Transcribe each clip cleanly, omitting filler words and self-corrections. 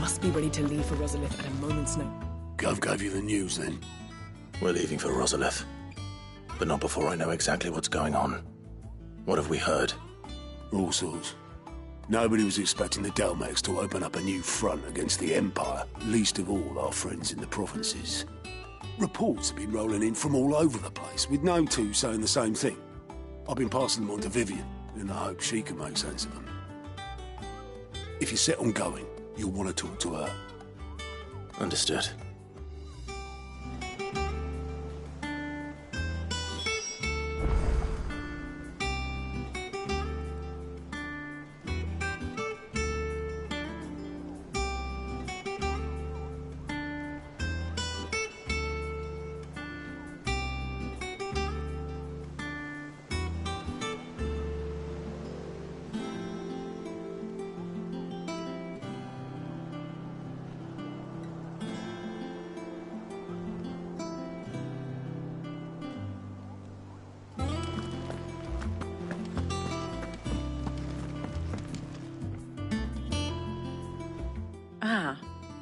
must be ready to leave for Rosalith at a moment's notice. Gov gave you the news, then? We're leaving for Rosalith. But not before I know exactly what's going on. What have we heard? All sorts. Nobody was expecting the Dalmex to open up a new front against the Empire, least of all our friends in the provinces. Reports have been rolling in from all over the place, with no two saying the same thing. I've been passing them on to Vivian, in the hope she can make sense of them. If you're set on going, you'll want to talk to her. Understood.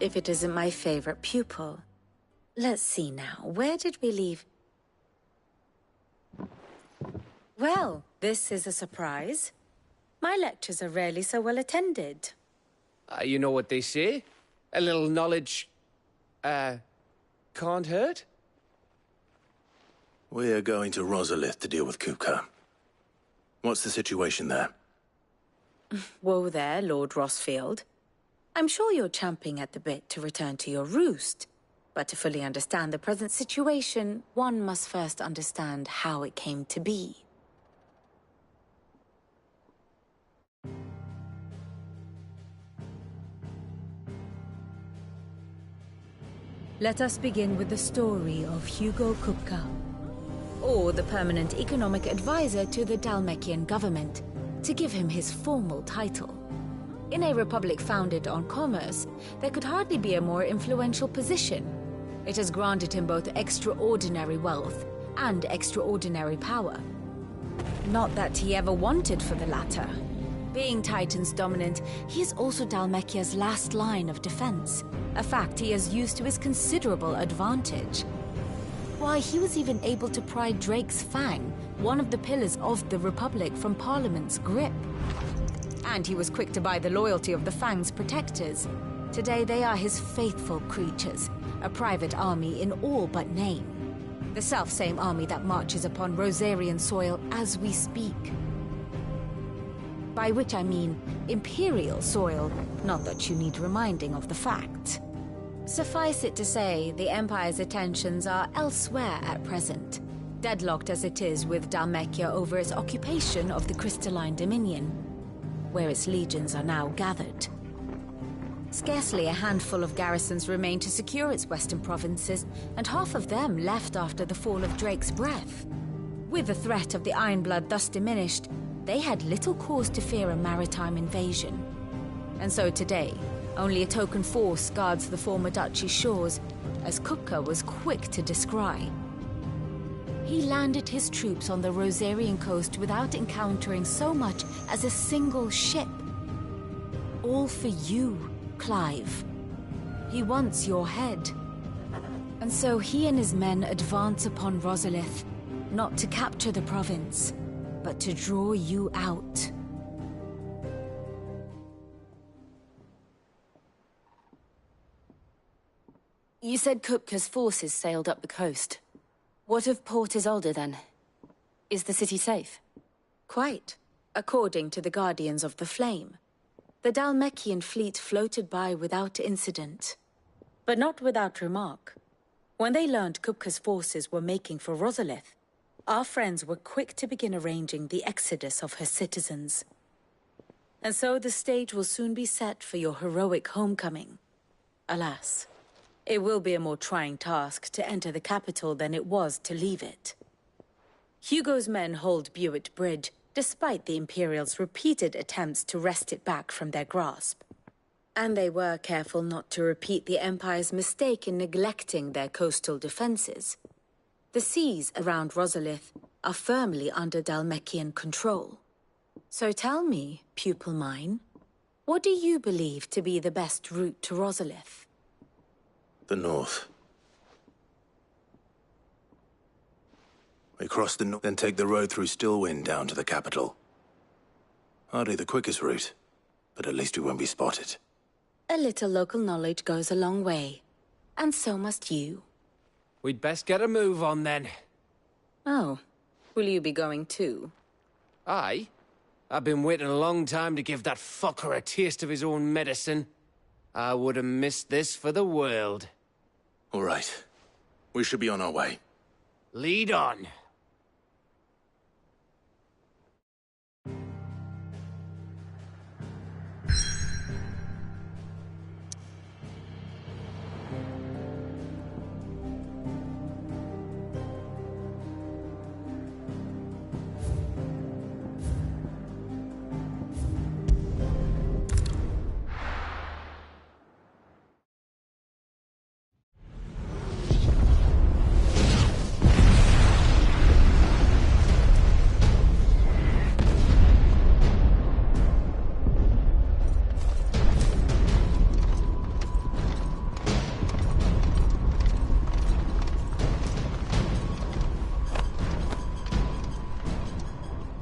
If it isn't my favorite pupil. Let's see now, where did we leave? Well, this is a surprise. My lectures are rarely so well attended. You know what they say? A little knowledge, can't hurt? We're going to Rosalith to deal with Kupka. What's the situation there? Whoa there, Lord Rossfield. I'm sure you're champing at the bit to return to your roost. But to fully understand the present situation, one must first understand how it came to be. Let us begin with the story of Hugo Kupka, or the permanent economic advisor to the Dalmekian government, to give him his formal title. In a republic founded on commerce, there could hardly be a more influential position. It has granted him both extraordinary wealth and extraordinary power. Not that he ever wanted for the latter. Being Titan's dominant, he is also Dalmekia's last line of defense, a fact he has used to his considerable advantage. Why, he was even able to pry Drake's Fang, one of the pillars of the Republic, from Parliament's grip. And he was quick to buy the loyalty of the Fang's protectors. Today they are his faithful creatures, a private army in all but name. The self-same army that marches upon Rosarian soil as we speak. By which I mean Imperial soil, not that you need reminding of the fact. Suffice it to say, the Empire's attentions are elsewhere at present, deadlocked as it is with Dalmekia over its occupation of the Crystalline Dominion, where its legions are now gathered. Scarcely a handful of garrisons remain to secure its western provinces, and half of them left after the fall of Drake's Breath. With the threat of the Ironblood thus diminished, they had little cause to fear a maritime invasion. And so today, only a token force guards the former duchy's shores, as Kupka was quick to descry. He landed his troops on the Rosarian coast without encountering so much as a single ship. All for you, Clive. He wants your head. And so he and his men advance upon Rosalith, not to capture the province, but to draw you out. You said Kupka's forces sailed up the coast. What of Port Isolde, then? Is the city safe? Quite, according to the Guardians of the Flame. The Dalmekian fleet floated by without incident. But not without remark. When they learned Kupka's forces were making for Rosalith, our friends were quick to begin arranging the exodus of her citizens. And so the stage will soon be set for your heroic homecoming. Alas, it will be a more trying task to enter the capital than it was to leave it. Hugo's men hold Buett Bridge, despite the Imperials' repeated attempts to wrest it back from their grasp. And they were careful not to repeat the Empire's mistake in neglecting their coastal defenses. The seas around Rosalith are firmly under Dalmekian control. So tell me, pupil mine, What do you believe to be the best route to Rosalith? The north. We cross the north, then take the road through Stillwind down to the capital. Hardly the quickest route, but at least we won't be spotted. A little local knowledge goes a long way. And so must you. We'd best get a move on then. Oh, will you be going too? Aye. I've been waiting a long time to give that fucker a taste of his own medicine. I would have missed this for the world. All right. We should be on our way. Lead on.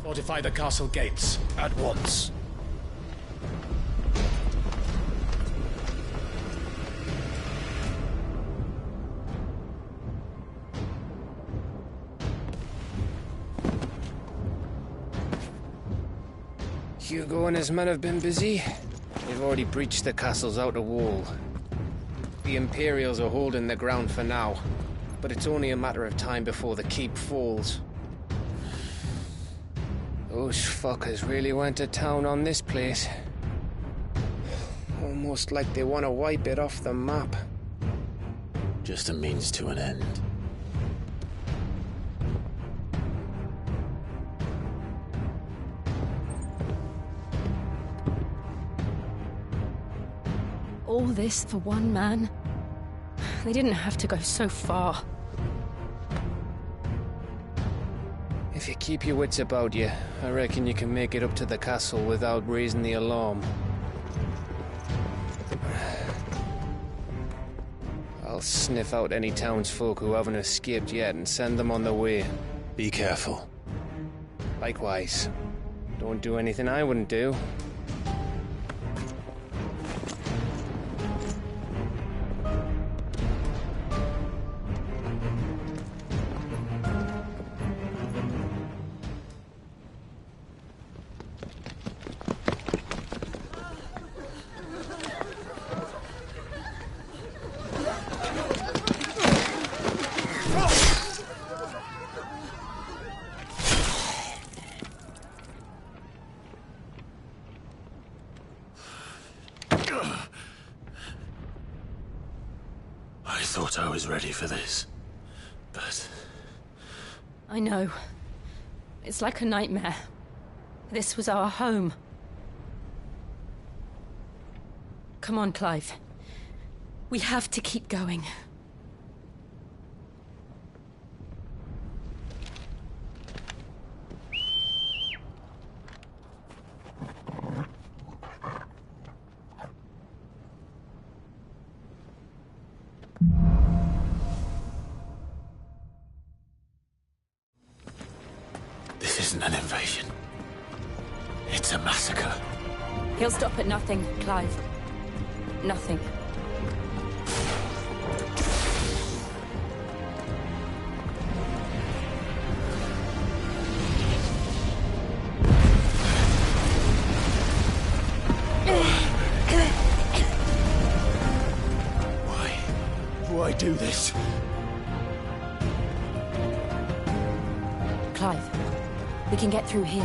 Fortify the castle gates, at once. Hugo and his men have been busy. They've already breached the castle's outer wall. The Imperials are holding the ground for now, but it's only a matter of time before the keep falls. Those fuckers really went to town on this place. Almost like they want to wipe it off the map. Just a means to an end. All this for one man? They didn't have to go so far. If you keep your wits about you, I reckon you can make it up to the castle without raising the alarm. I'll sniff out any townsfolk who haven't escaped yet and send them on their way. Be careful. Likewise. Don't do anything I wouldn't do. I thought I was ready for this, but... I know. It's like a nightmare. This was our home. Come on, Clive. We have to keep going. This isn't an invasion. It's a massacre. He'll stop at nothing, Clive. Nothing. Why do this? Clive, we can get through here.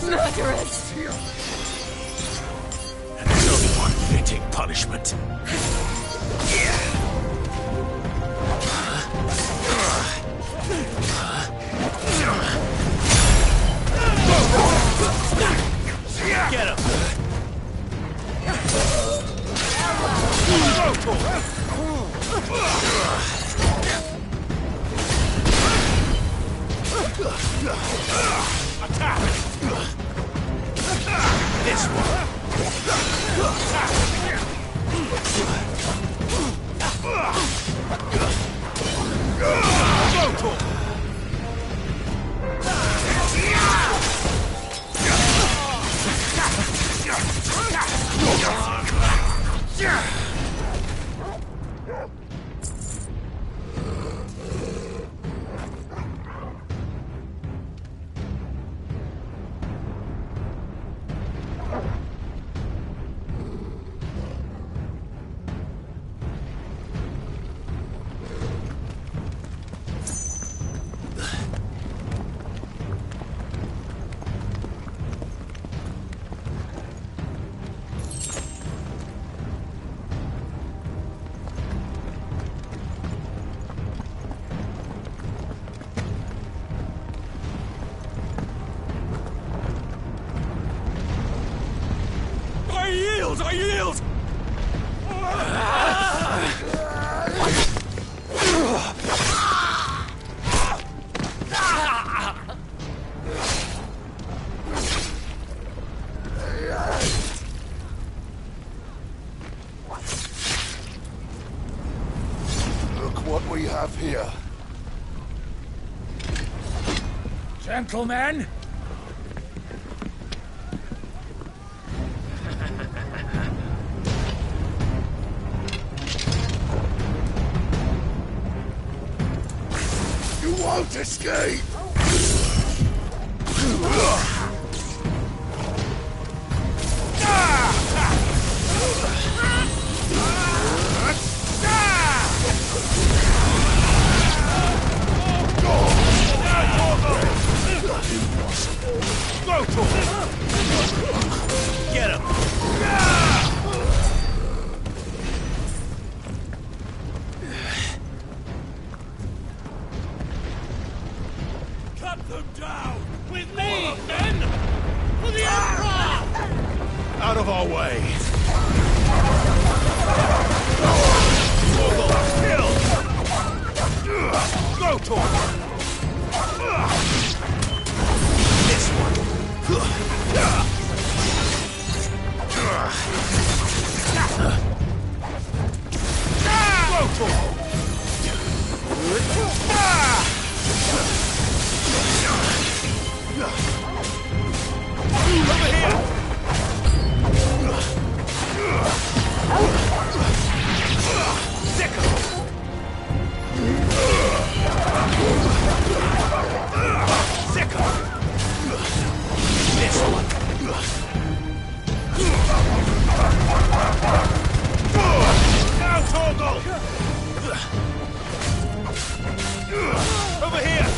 Murderers! And there's only one fitting punishment. Get him! Attack! This one! I yield! Look what we have here. Gentlemen! You won't escape! Go to him! Get him! Cut them down! With me, men! For the Emperor! Out of our way! Kill! Go to him! This one! Go to him! Over here! Sick! This one! Now, Torgal! Over here!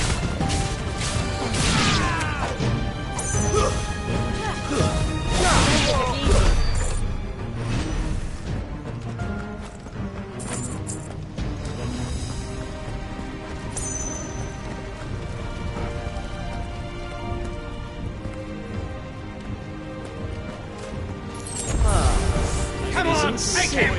Come on, take him!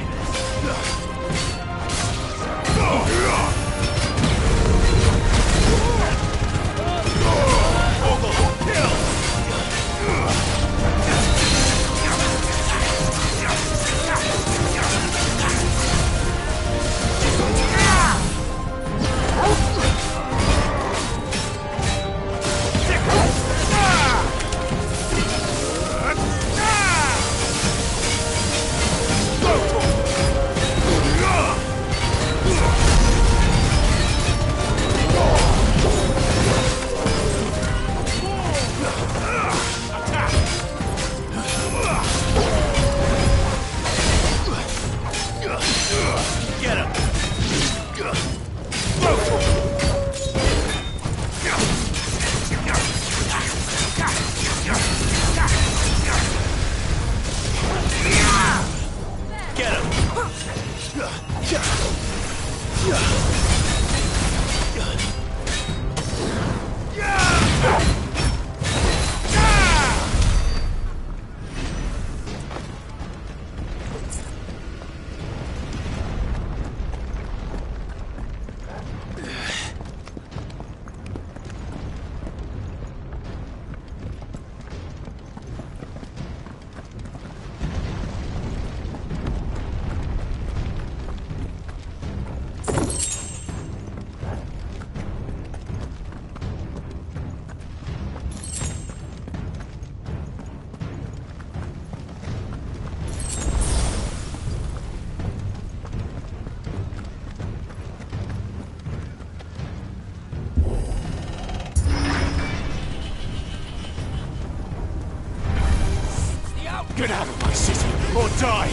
Get out of my city, or die!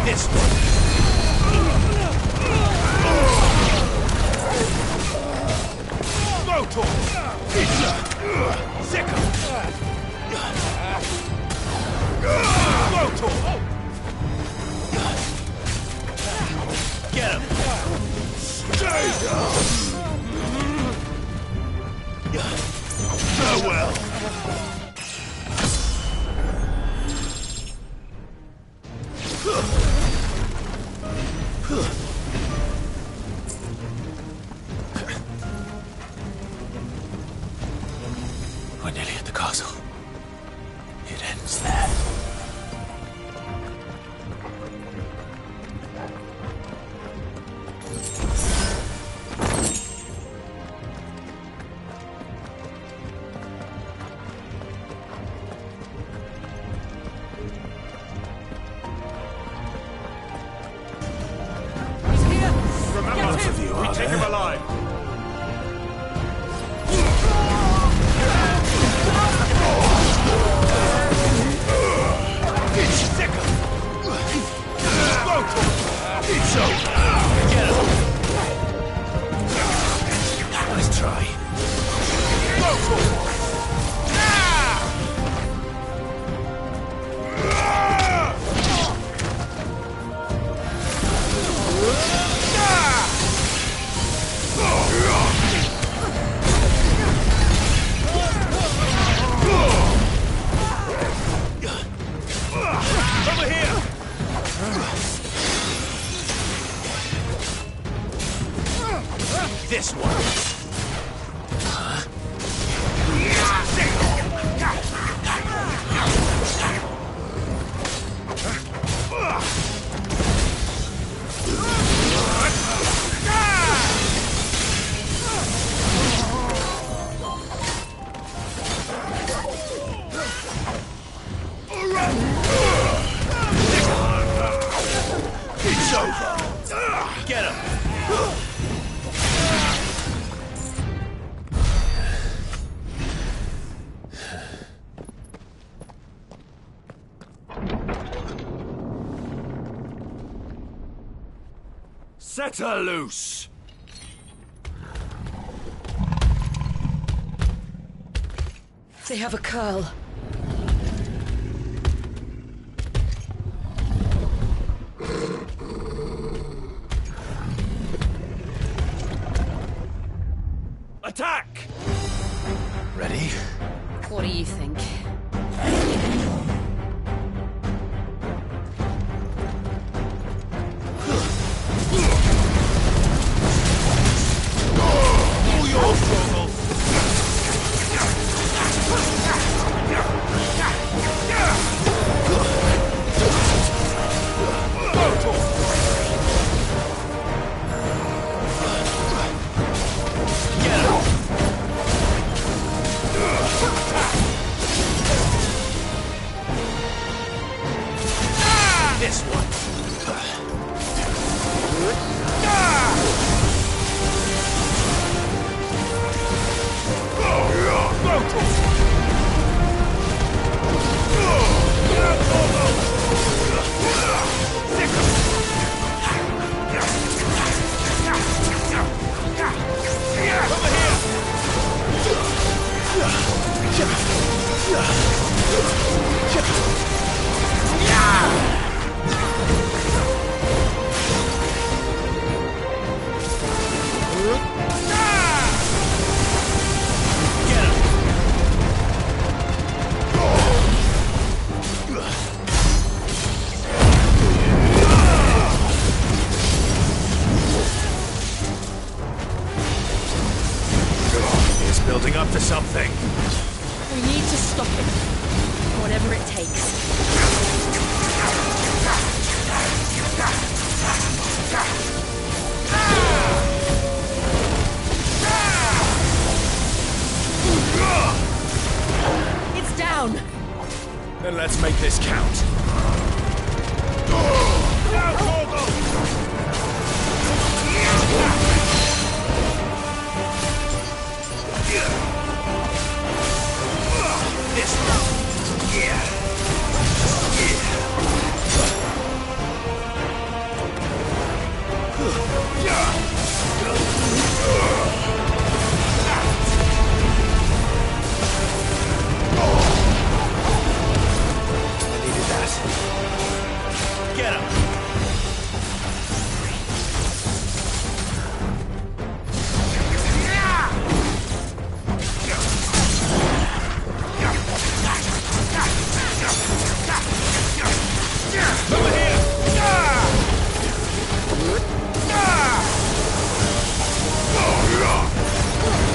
This one! Motor! Pizza! Zika! Motor! Get him! Stay down! Farewell! We're nearly at the castle. It ends there. Remember, we take him alive! It's over! Get him! Nice try. Over here! This one. It's over. Get him. Set her loose! They have a curl. Attack! Ready? What do you think? All your struggle! This one. It's building up to something. We need to stop him. Whatever it takes. It's down! Then let's make this count. Get him! Over here!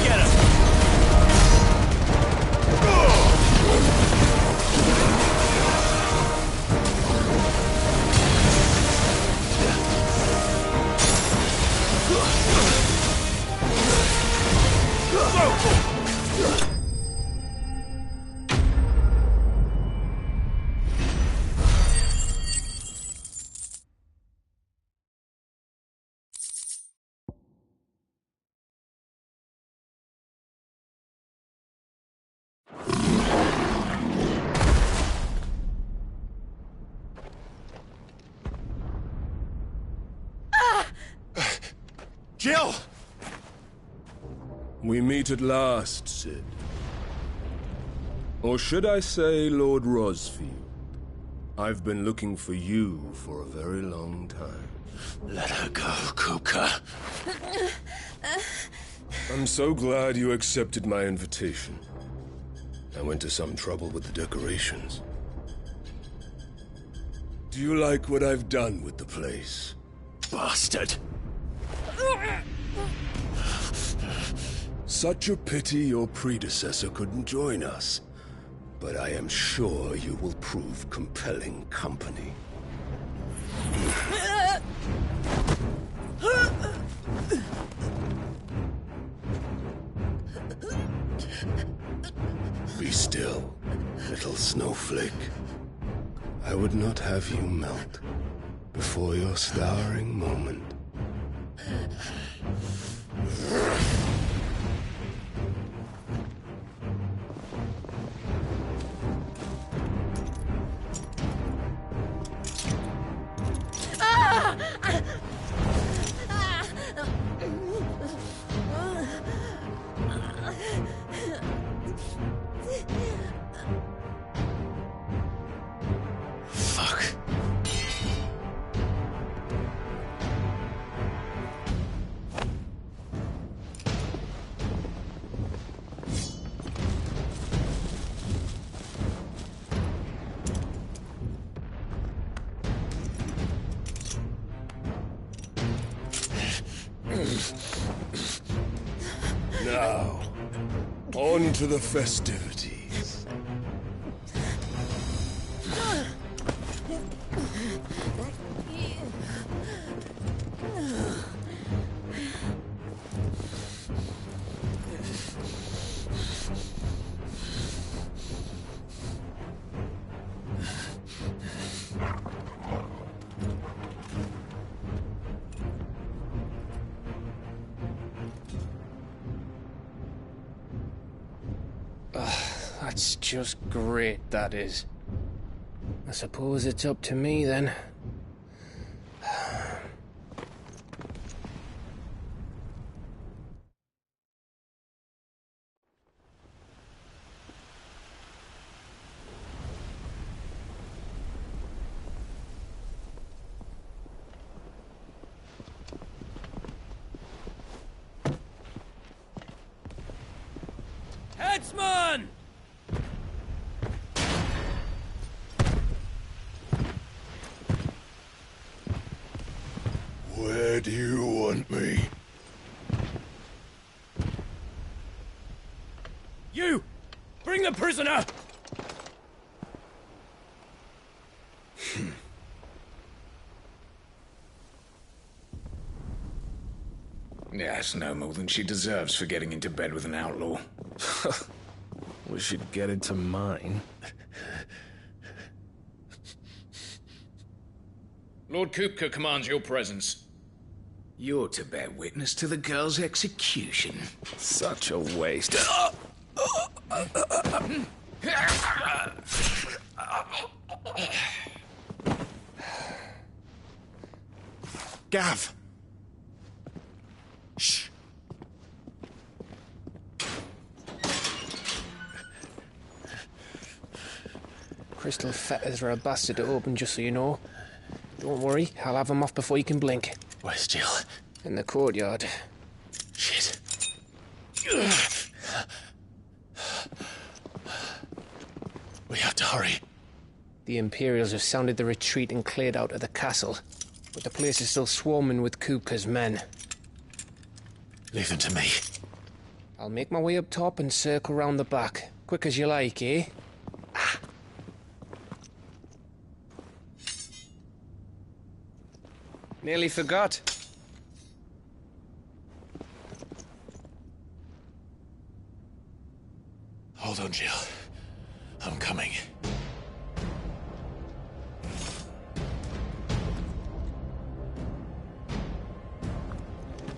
Get him! Jill! We meet at last, Sid. Or should I say, Lord Rosfield? I've been looking for you for a very long time. Let her go, Kuka. I'm so glad you accepted my invitation. I went to some trouble with the decorations. Do you like what I've done with the place? Bastard! Such a pity your predecessor couldn't join us. But I am sure you will prove compelling company. Be still, little snowflake. I would not have you melt before your starring moment. Fuck. Now, on to the festivities. That's just great, that is. I suppose it's up to me, then. Headsman! Where do you want me? You! Bring the prisoner! Yes, no more than she deserves for getting into bed with an outlaw. We should get into mine. Lord Kupka commands your presence. You're to bear witness to the girl's execution. Such a waste. Gav! Shh. Crystal fetters are a bastard to open, just so you know. Don't worry, I'll have him off before you can blink. Where's Jill? In the courtyard. Shit. We have to hurry. The Imperials have sounded the retreat and cleared out of the castle, but the place is still swarming with Kupka's men. Leave them to me. I'll make my way up top and circle round the back. Quick as you like, eh? Nearly forgot. Hold on, Jill. I'm coming.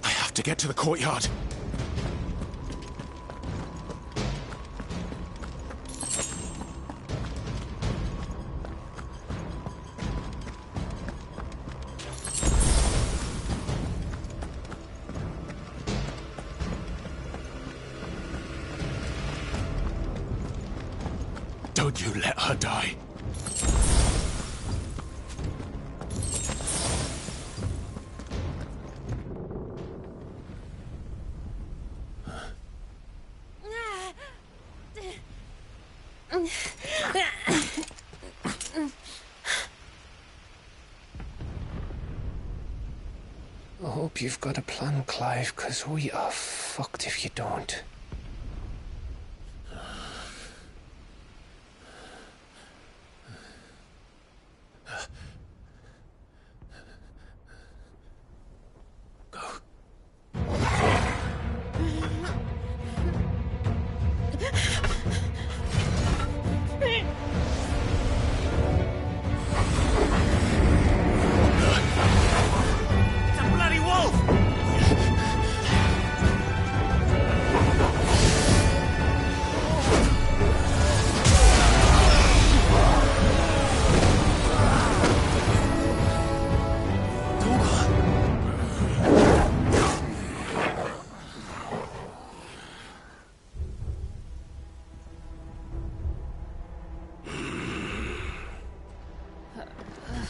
I have to get to the courtyard. Don't you let her die. I hope you've got a plan, Clive, 'cause we are fucked if you don't.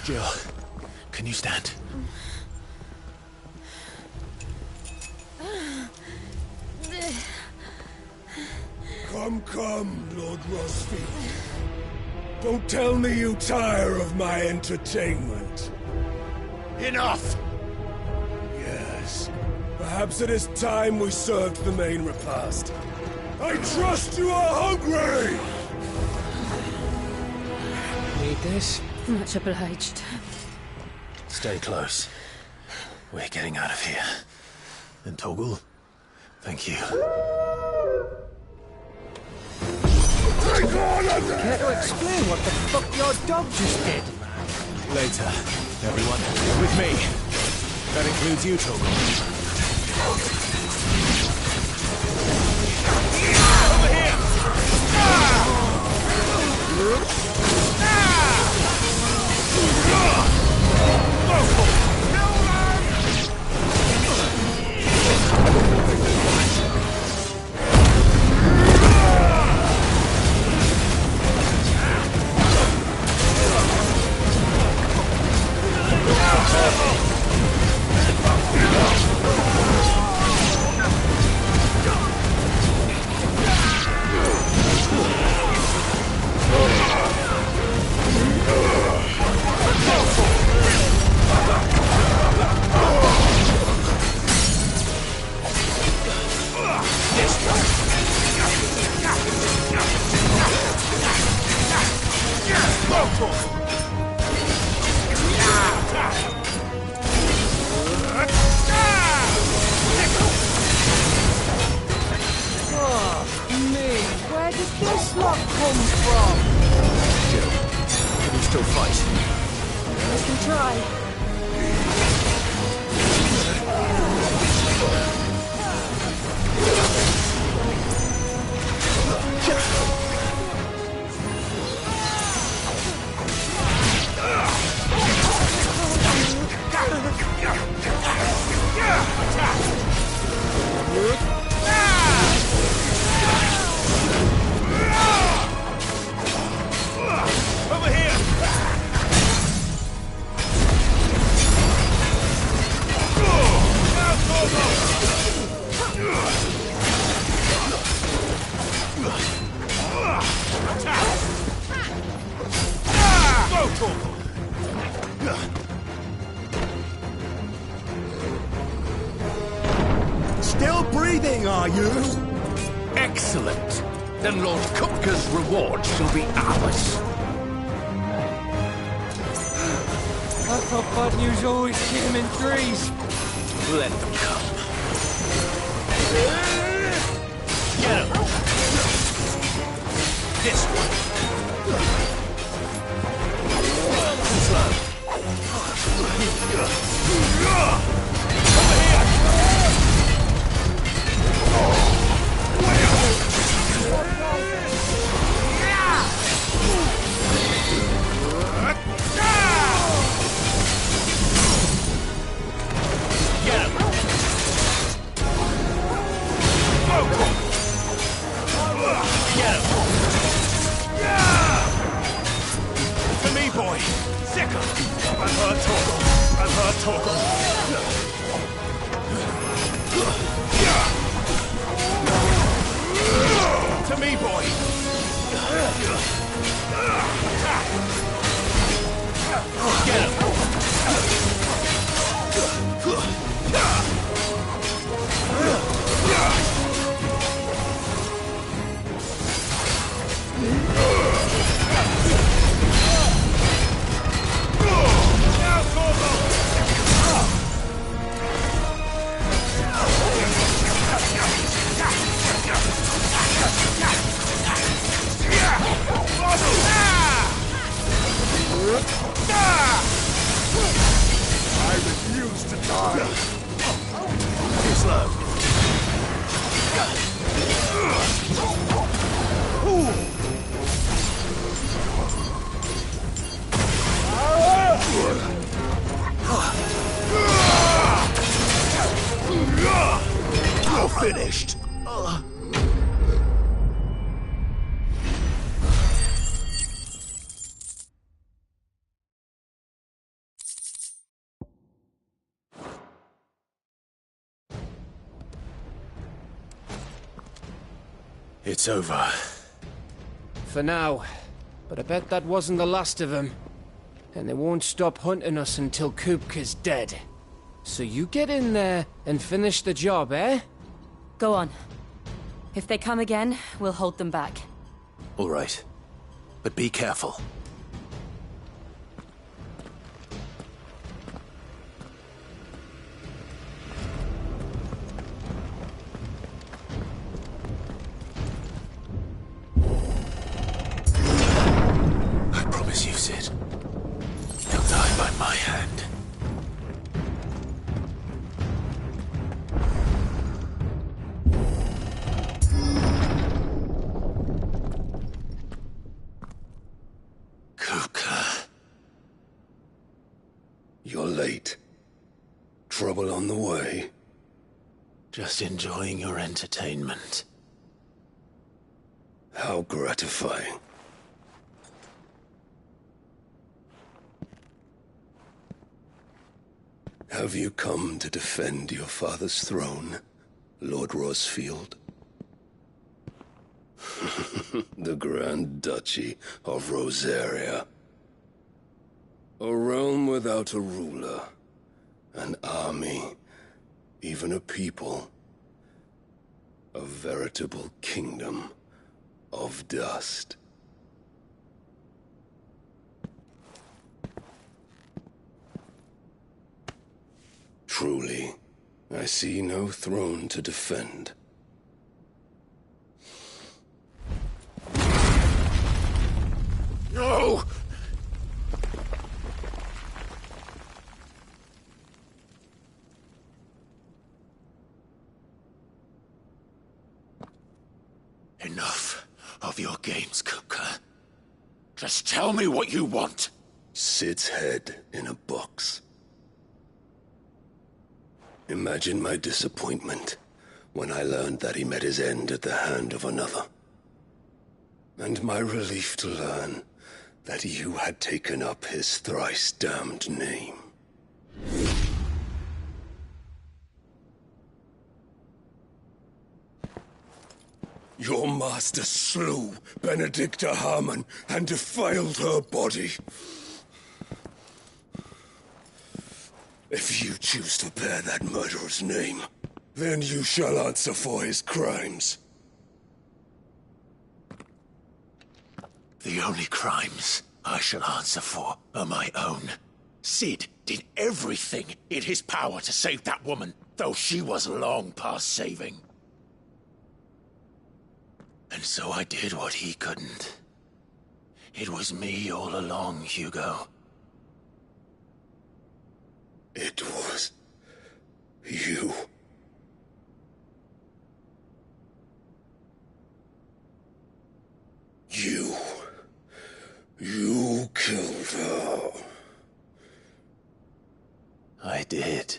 Jill, can you stand? Come, Lord Rosfield. Don't tell me you tire of my entertainment. Enough! Yes. Perhaps it is time we served the main repast. I trust you are hungry! Need this? Much obliged. Stay close. We're getting out of here. And Toggle, thank you. Care to explain what the fuck your dog just did? Later, everyone. With me. That includes you, Toggle. Over here! Where did this lot come from? Jill, can you still fight? I can try. Over here! Still breathing, are you? Excellent. Then Lord Kupka's reward shall be ours. I thought bad news always came in threes. Let them come. Get him! This one. To me, boy! Get him! I refuse to die! Too slow. You're finished! It's over. For now. But I bet that wasn't the last of them. And they won't stop hunting us until Kupka's dead. So you get in there and finish the job, eh? Go on. If they come again, we'll hold them back. All right. But be careful. I promise you, Sid. He'll die by my hand. Kupka. You're late. Trouble on the way. Just enjoying your entertainment. How gratifying. Have you come to defend your father's throne, Lord Rosfield? The Grand Duchy of Rosaria. A realm without a ruler, an army, even a people. A veritable kingdom of dust. Truly, I see no throne to defend. No! Enough of your games, Kupka. Just tell me what you want. Sid's head in a box. Imagine my disappointment when I learned that he met his end at the hand of another. And my relief to learn that you had taken up his thrice-damned name. Your master slew Benedicta Harmon and defiled her body. If you choose to bear that murderer's name, then you shall answer for his crimes. The only crimes I shall answer for are my own. Sid did everything in his power to save that woman, though she was long past saving. And so I did what he couldn't. It was me all along, Hugo. It was you. You killed her. I did.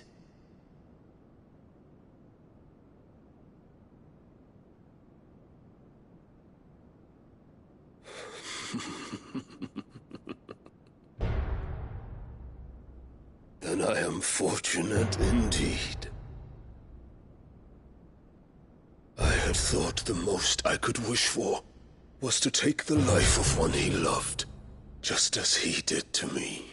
Then I am fortunate indeed. I had thought the most I could wish for was to take the life of one he loved, just as he did to me.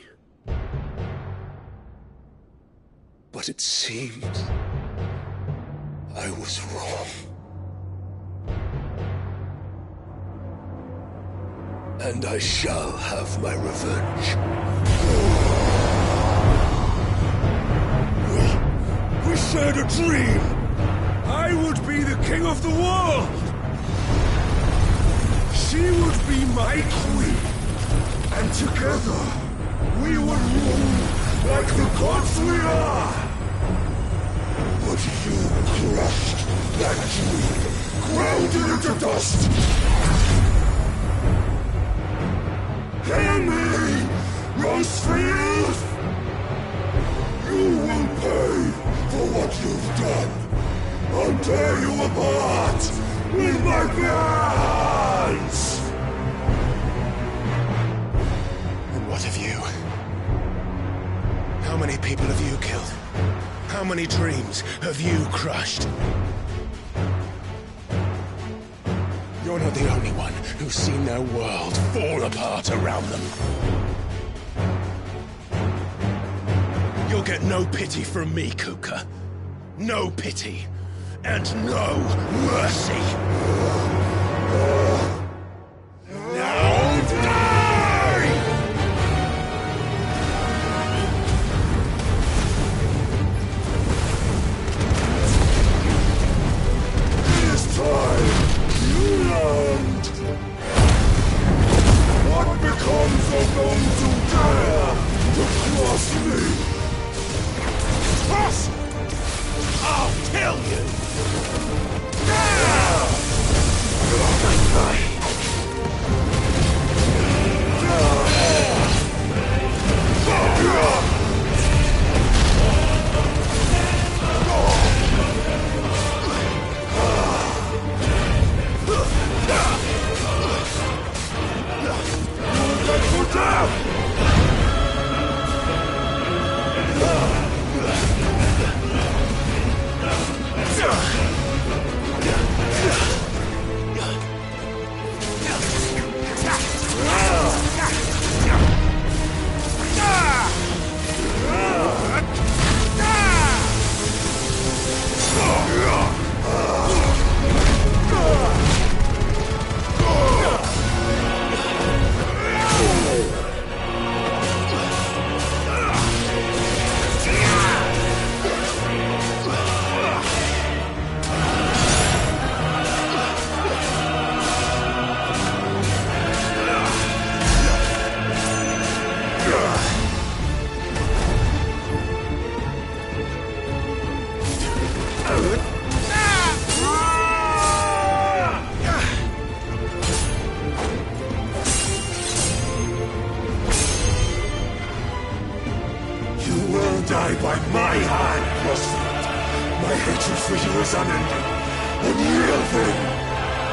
But it seems I was wrong. And I shall have my revenge. We shared a dream! I would be the king of the world! She would be my queen! And together, we would rule like the gods we are! But you crushed that dream, ground it into dust! Hear me, Rosefield! You will pay for what you've done! I'll tear you apart with my bare hands! And what of you? How many people have you killed? How many dreams have you crushed? You're not the only one who's seen their world fall apart around them. You'll get no pity from me, Kuka. No pity. And no mercy. Now die! This time, you learned! What becomes of those who dare to cross me? Cross! I'll kill you! Die by my hand, Rosefield. My hatred for you is unending. Unreal thing.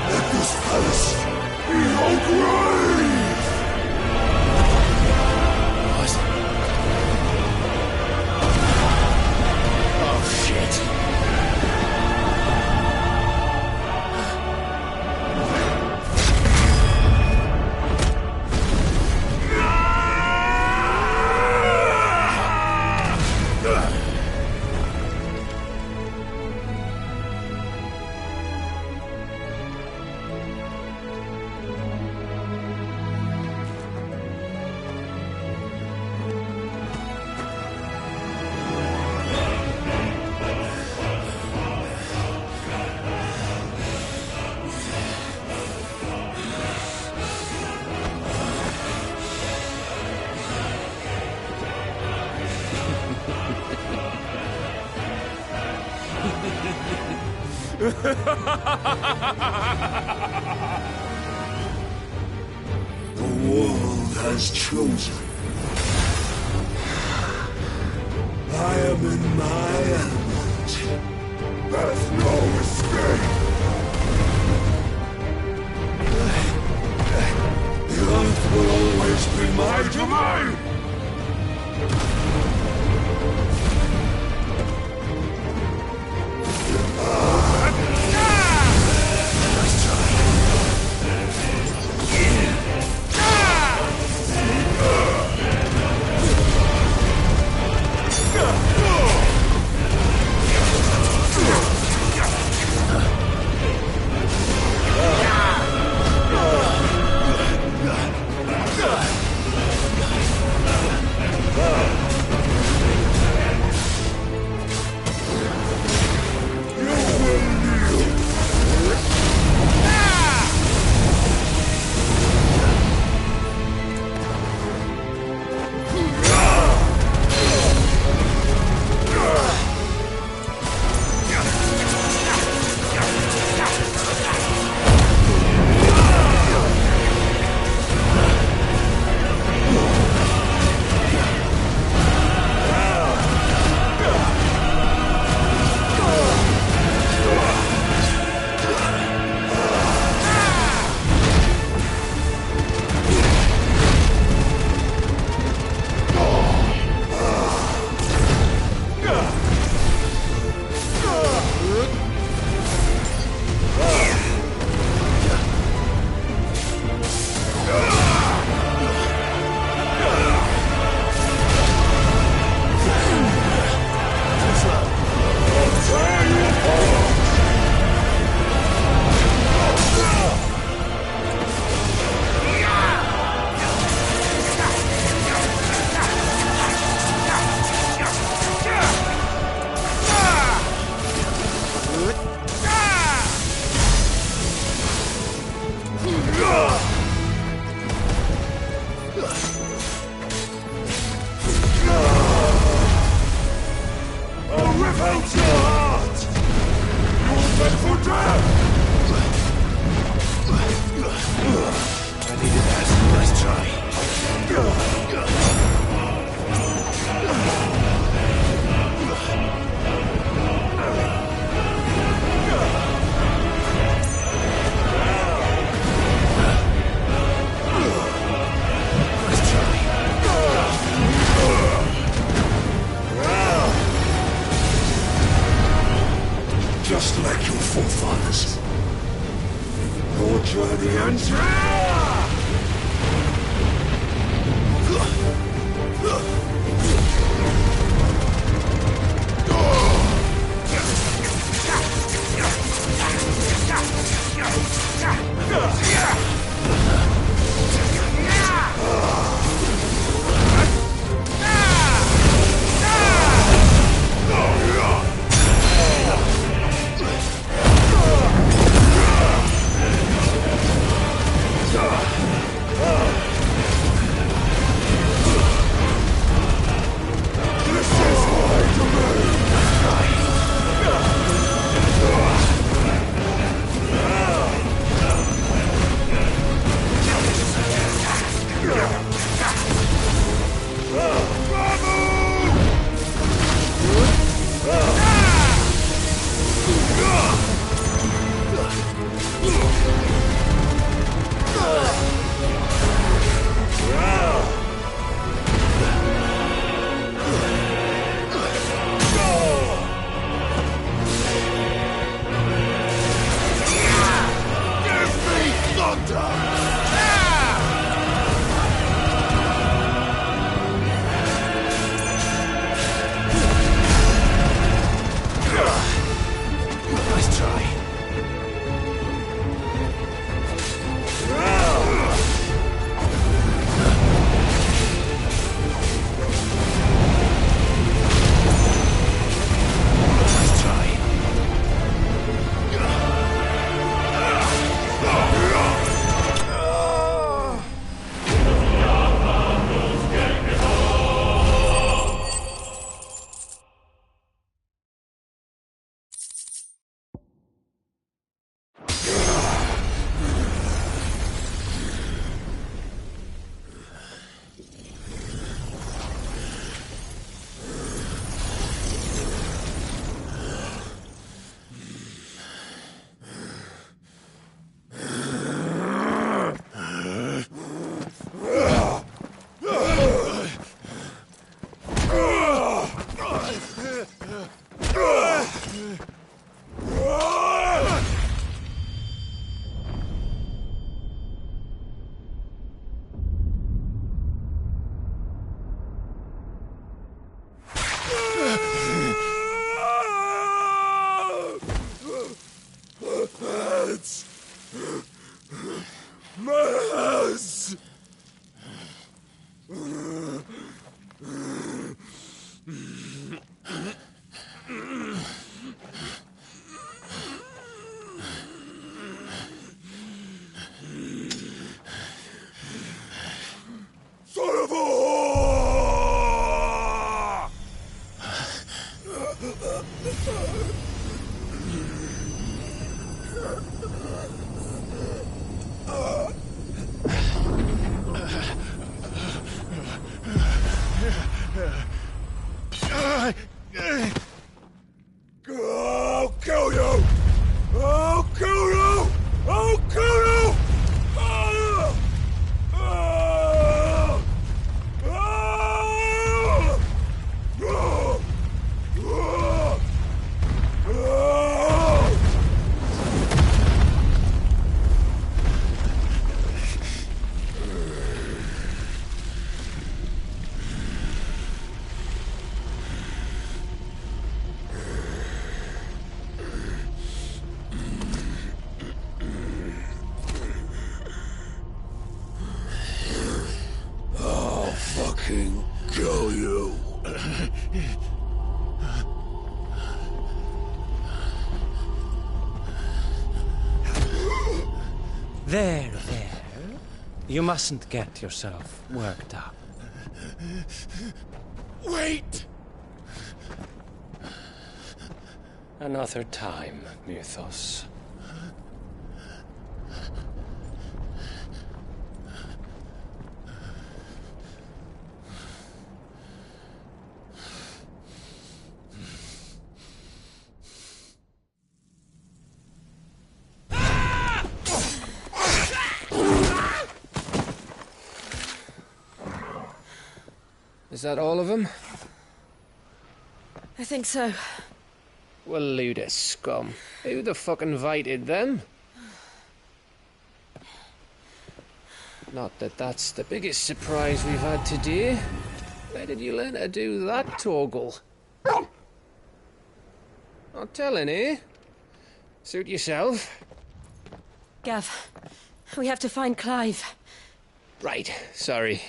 Let this palace be your grave! What? Oh, shit. The world has chosen. I am in my element. There's no escape. The earth will always be my domain. I'll kill you! I'll kill you! I'll kill you! Ah! Ah! Ah! Ah! Ah! Ah! I'll fucking kill you. There. You mustn't get yourself worked up. Wait! Another time, Mythos. Is that all of them? I think so. Well, load of scum. Who the fuck invited them? Not that that's the biggest surprise we've had today. Where did you learn to do that, Torgal? Not telling, eh? Suit yourself. Gav, we have to find Clive. Right, sorry.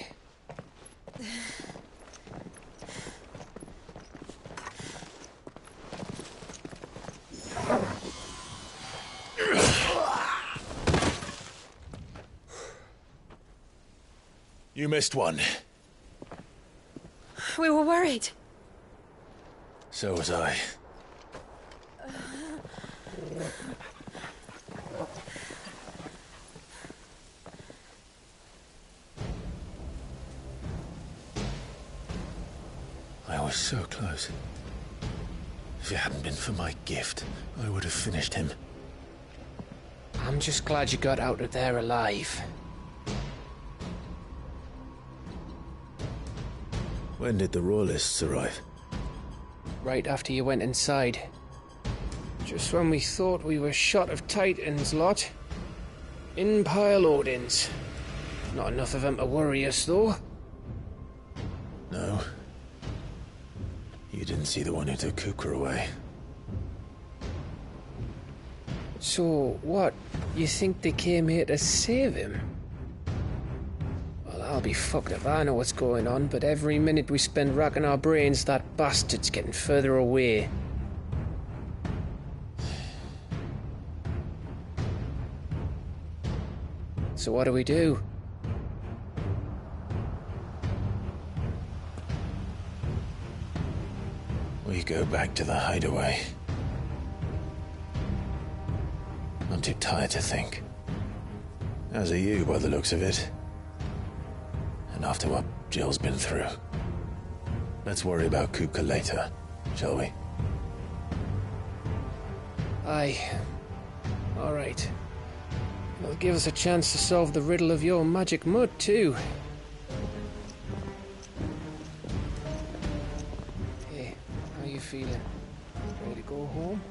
You missed one. We were worried. So was I. I was so close. If it hadn't been for my gift, I would have finished him. I'm just glad you got out of there alive. When did the Royalists arrive? Right after you went inside. Just when we thought we were shot of Titans, lot. In pile Odins. Not enough of them to worry us, though. No. You didn't see the one who took Kukra away. So, what? You think they came here to save him? Well, I'll be fucked if I know what's going on, but every minute we spend racking our brains, that bastard's getting further away. So what do we do? We go back to the hideaway. I'm too tired to think. As are you, by the looks of it. And after what Jill's been through. Let's worry about Kupka later, shall we? Aye. All right. It'll give us a chance to solve the riddle of your magic mud, too. Hey, how you feeling? Ready to go home?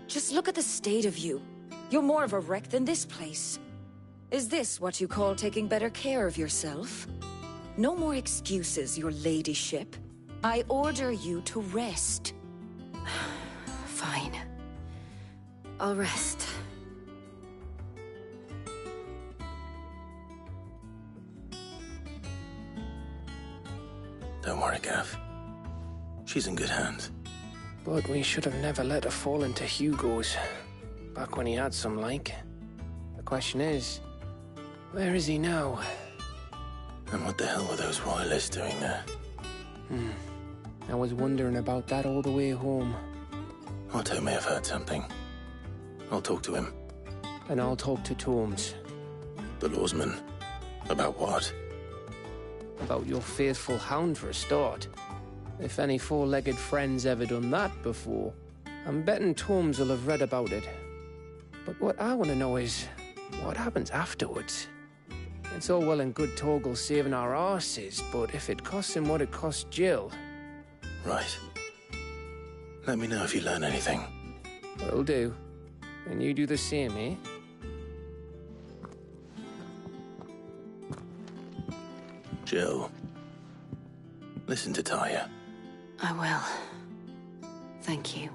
Just look at the state of you. You're more of a wreck than this place. Is this what you call taking better care of yourself? No more excuses, your ladyship. I order you to rest. Fine. I'll rest. Don't worry, Gav. She's in good hands. But we should have never let her fall into Hugo's. Back when he had some like. The question is, where is he now? And what the hell were those royalists doing there? I was wondering about that all the way home. Otto may have heard something. I'll talk to him. And I'll talk to Tomes. The lawsman. About what? About your faithful hound for a start. If any four-legged friend's ever done that before, I'm betting Tomes will have read about it. But what I want to know is, what happens afterwards? It's all well and good Torgal saving our arses, but if it costs him what it cost Jill... Right. Let me know if you learn anything. Will do. And you do the same, eh? Jill. Listen to Taya. I will. Thank you.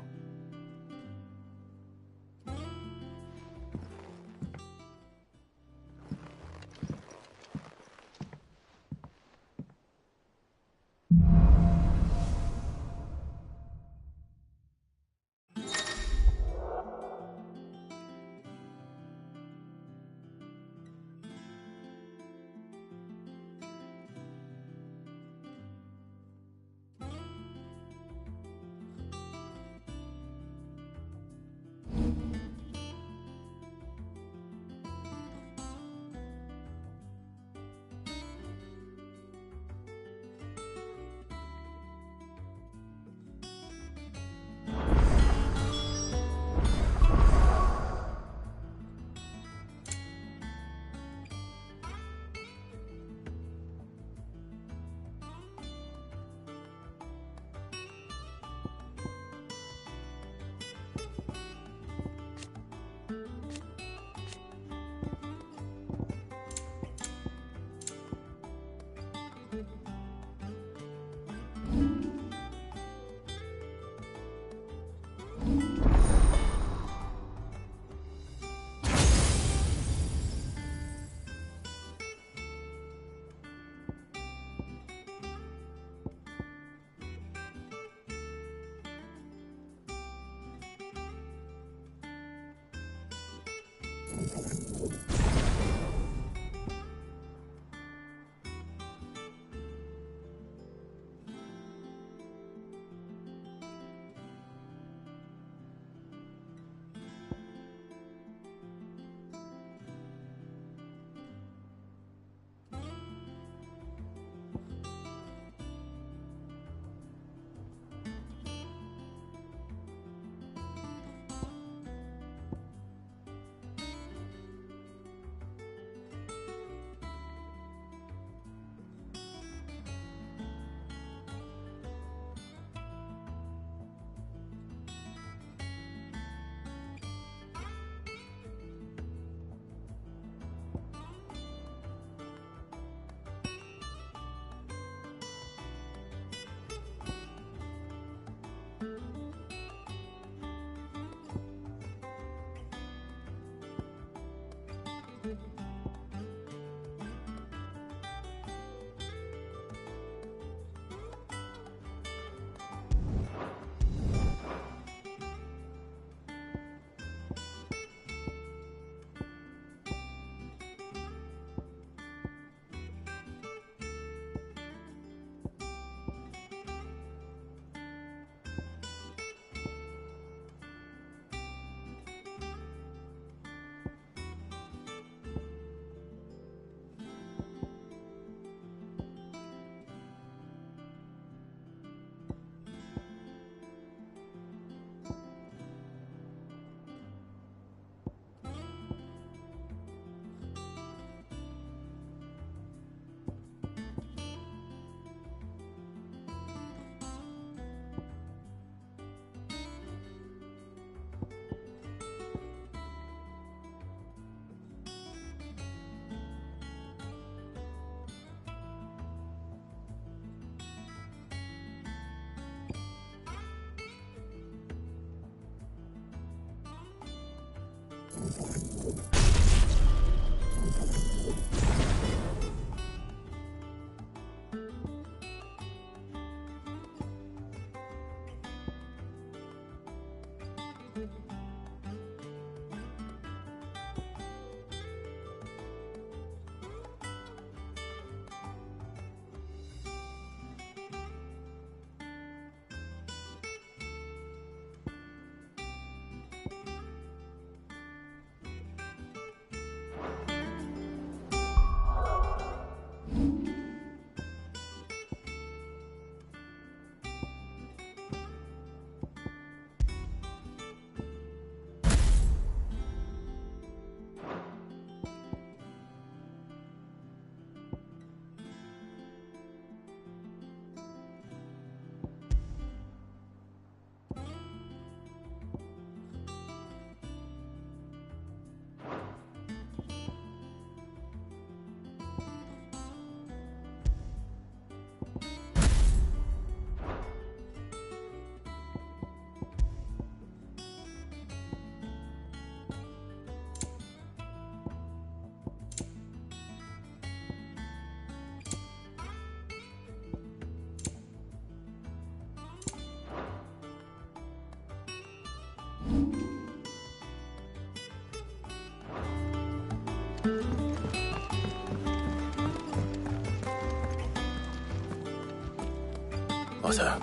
Otto,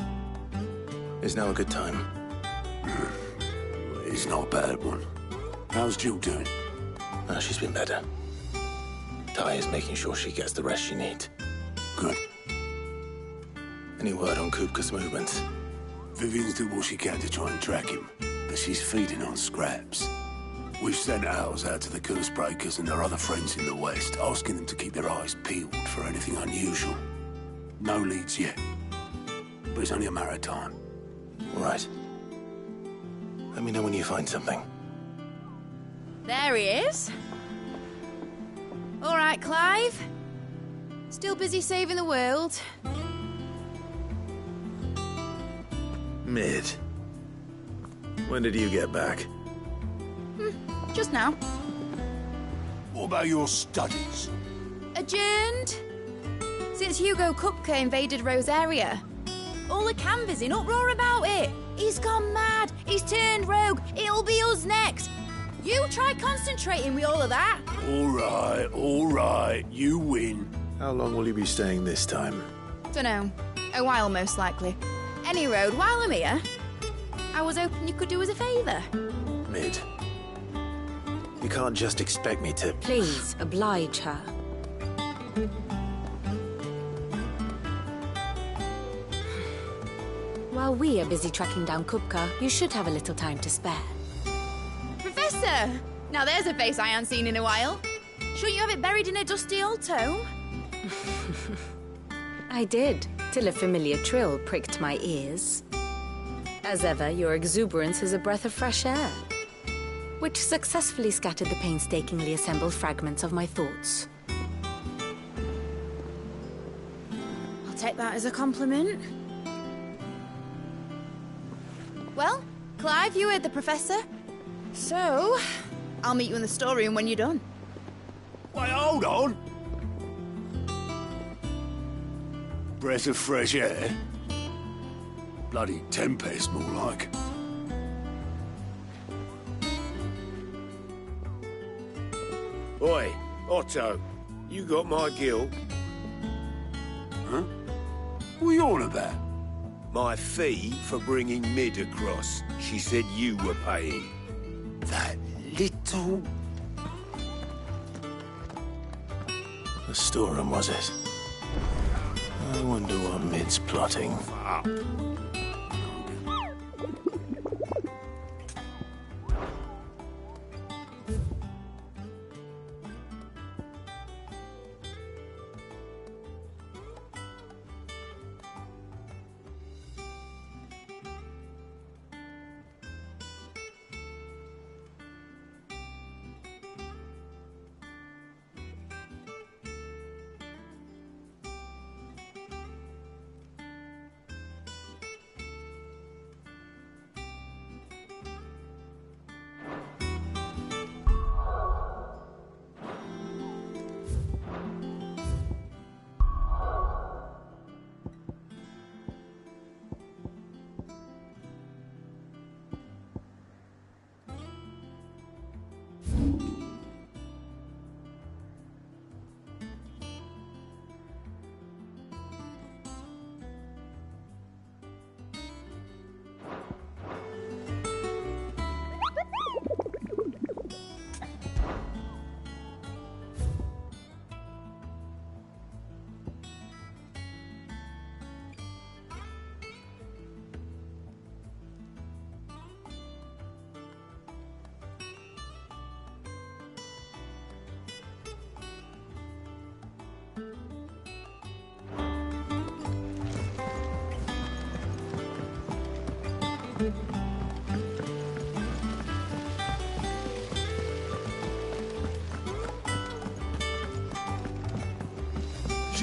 is now a good time? It's not a bad one. How's Jill doing? Oh, she's been better. Ty is making sure she gets the rest she needs. Good. Any word on Kupka's movements? Vivian's did what she can to try and track him, but she's feeding on scraps. We've sent ours out to the curse breakers and their other friends in the west, asking them to keep their eyes peeled for anything unusual. No leads yet, but it's only a matter of time. All right. Let me know when you find something. There he is. All right, Clive. Still busy saving the world. Mid. When did you get back? Just now. What about your studies? Adjourned. Since Hugo Kupka invaded Rosaria. All the canvas in uproar about it. He's gone mad. He's turned rogue. It'll be us next. You try concentrating with all of that. All right. You win. How long will you be staying this time? Dunno. A while, most likely. Any road, while I'm here, I was hoping you could do us a favour. Mid. You can't just expect me to... Please, oblige her. While we are busy tracking down Kupka, you should have a little time to spare. Professor! Now there's a face I ain't seen in a while. Shouldn't you have it buried in a dusty old tome? I did, till a familiar trill pricked my ears. As ever, your exuberance is a breath of fresh air, which successfully scattered the painstakingly assembled fragments of my thoughts. I'll take that as a compliment. Well, Clive, you heard the Professor. So, I'll meet you in the storeroom when you're done. Wait, hold on. Breath of fresh air? Bloody tempest, more like. Oi, Otto, you got my gill? Huh? What are you on about? My fee for bringing Mid across. She said you were paying. That little... The storeroom, was it? I wonder what Mid's plotting. Up.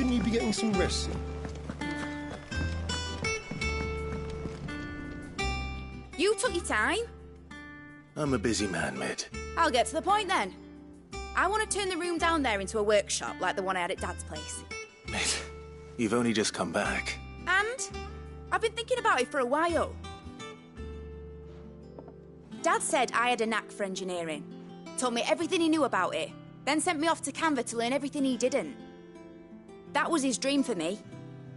shouldn't you be getting some rest? You took your time. I'm a busy man, Mid. I'll get to the point then. I want to turn the room down there into a workshop like the one I had at Dad's place. Mid, you've only just come back. And I've been thinking about it for a while. Dad said I had a knack for engineering. Told me everything he knew about it. Then sent me off to Canva to learn everything he didn't. That was his dream for me.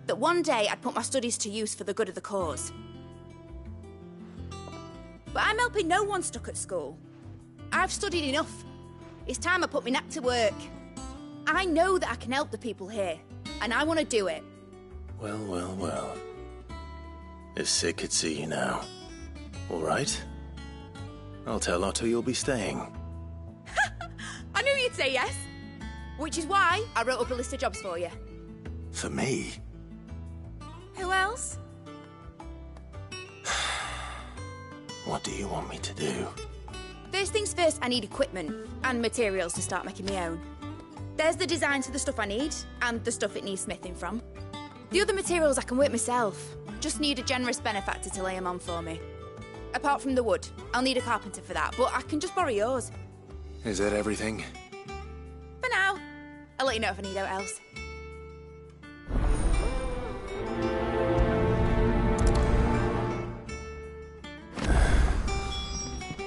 That one day I'd put my studies to use for the good of the cause. But I'm helping no one stuck at school. I've studied enough. It's time I put my knack to work. I know that I can help the people here, and I want to do it. Well, well, well. If Sid could see you now. All right. I'll tell Otto you'll be staying. I knew you'd say yes. Which is why I wrote up a list of jobs for you. For me? Who else? What do you want me to do? First things first, I need equipment and materials to start making my own. There's the designs for the stuff I need, and the stuff it needs smithing from. The other materials I can work myself. Just need a generous benefactor to lay them on for me. Apart from the wood, I'll need a carpenter for that, but I can just borrow yours. Is that everything? For now. I'll let you know if I need out else.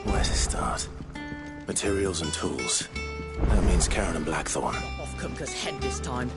Where to start? Materials and tools. That means Karen and Blackthorn. Off Kupka's head this time.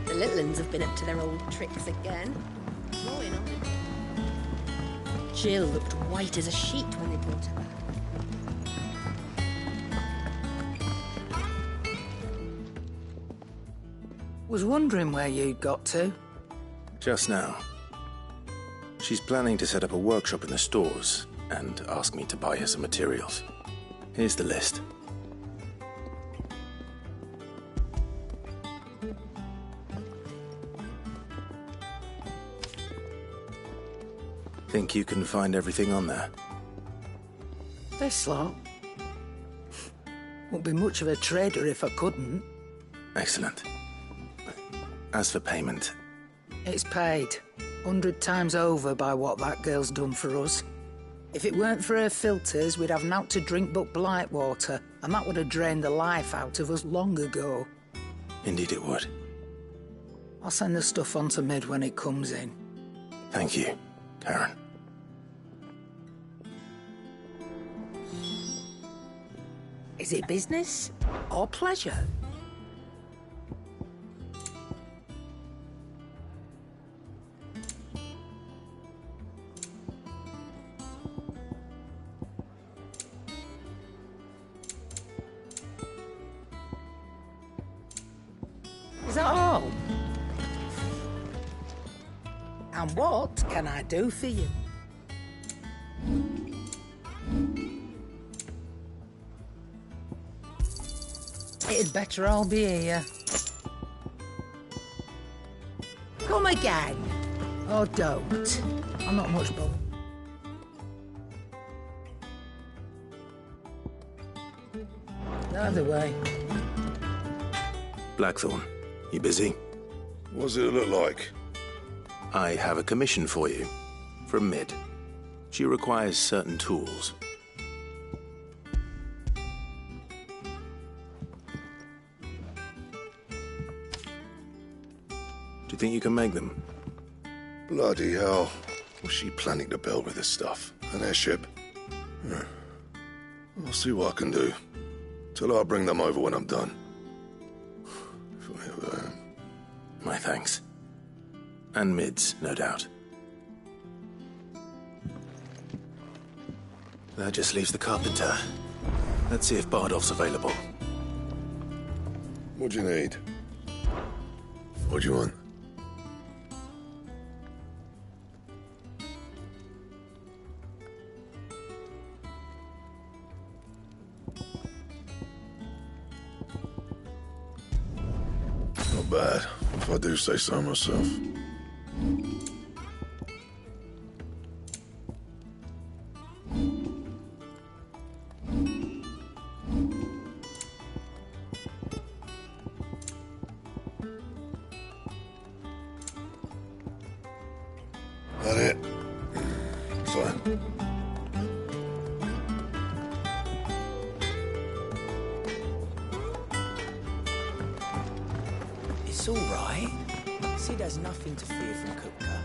The little uns have been up to their old tricks again. Drawing on it. Jill looked white as a sheet when they brought her back. Was wondering where you'd got to. Just now. She's planning to set up a workshop in the stores and ask me to buy her some materials. Here's the list. Think you can find everything on there? This lot. Won't be much of a trader if I couldn't. Excellent. As for payment... It's paid. 100 times over by what that girl's done for us. If it weren't for her filters, we'd have naught to drink but blight water, and that would have drained the life out of us long ago. Indeed it would. I'll send the stuff on to Mid when it comes in. Thank you, Karen. Is it business or pleasure? Is that all? And what can I do for you? It'd better all be here. Come again. Or don't. I'm not much bothered. Either way. Blackthorn, you busy? What's it look like? I have a commission for you. From Mid. She requires certain tools. Do you think you can make them? Bloody hell. What's she planning to build with this stuff? An airship? I'll see what I can do. Till I'll bring them over when I'm done. If I ever am. My thanks. And Mid's, no doubt. That just leaves the carpenter. Let's see if Bardolph's available. What do you need? What do you want? bad, if I do say so myself. That it? Fine. It's all right. Sid has nothing to fear from Kupka.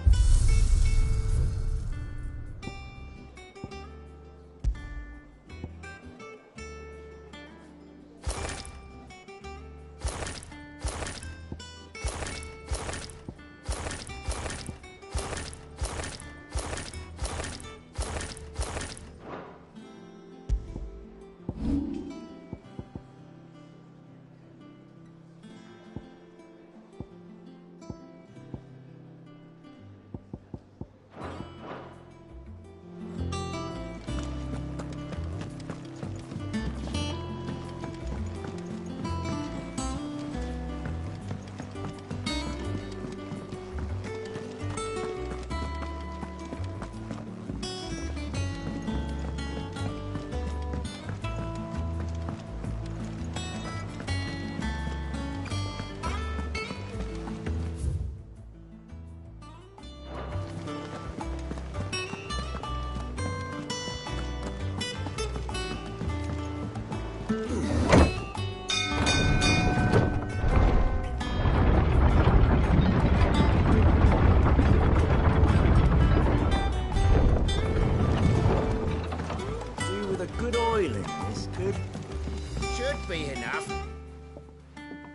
Should be enough.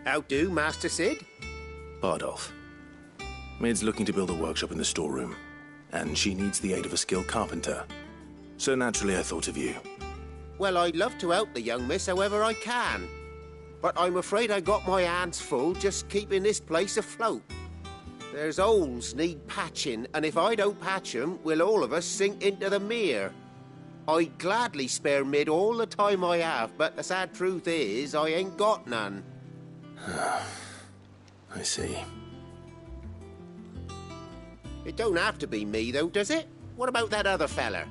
How do, Master Sid? Bardolph. Mid's looking to build a workshop in the storeroom, and she needs the aid of a skilled carpenter. So naturally I thought of you. Well, I'd love to help the young miss however I can. But I'm afraid I got my hands full just keeping this place afloat. There's holes need patching, and if I don't patch them, we'll all of us sink into the mere. I'd gladly spare Mid all the time I have, but the sad truth is, I ain't got none. I see. It don't have to be me, though, does it? What about that other fella?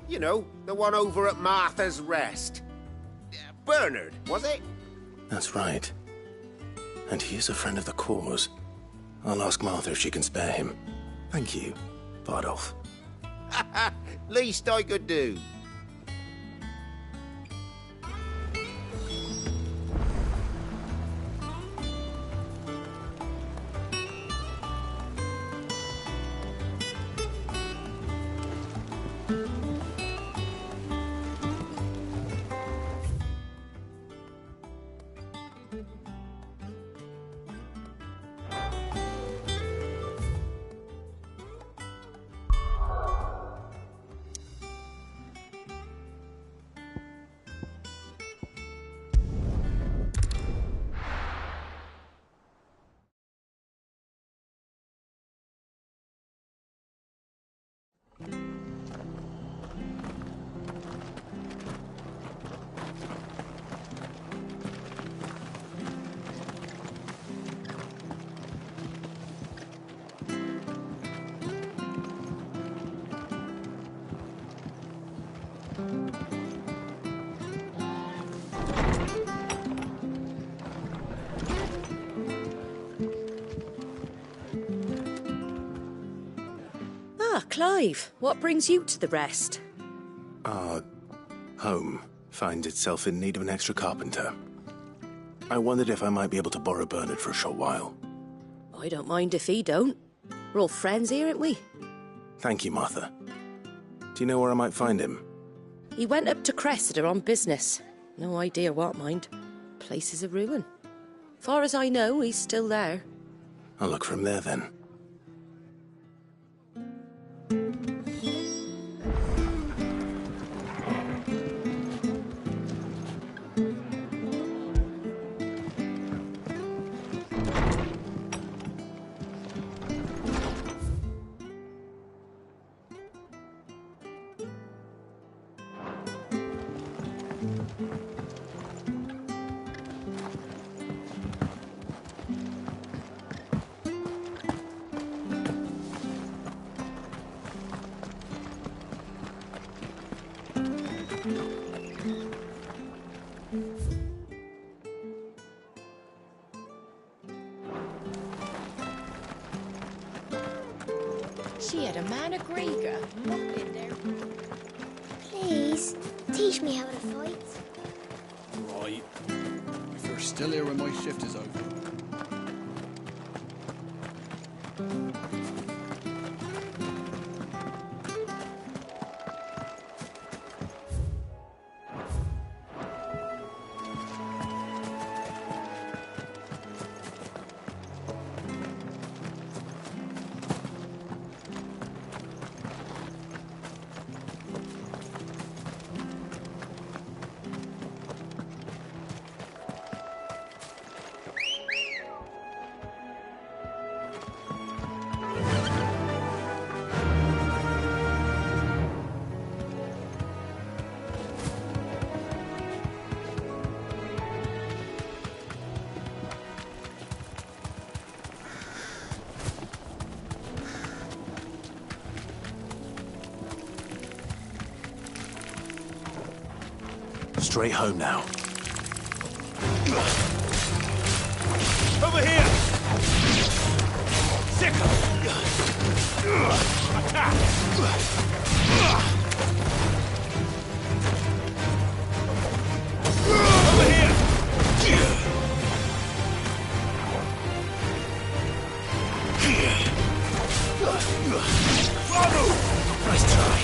You know, the one over at Martha's Rest. Bernard, was it? That's right. And he is a friend of the cause. I'll ask Martha if she can spare him. Thank you, Bardolph. Least I could do. Ah, Clive, what brings you to the Rest? Our home finds itself in need of an extra carpenter. I wondered if I might be able to borrow Bernard for a short while. I don't mind if he don't. We're all friends here, aren't we? Thank you, Martha. Do you know where I might find him? He went up to Cressida on business. No idea what, mind. Place is a ruin. Far as I know, he's still there. I'll look for him there, then. She had a man of Grieger. Please, teach me how to fight. Right. If you're still here when my shift is over. Straight home now. Over here! Sickle! Attack! Over here! Bravo! Nice try.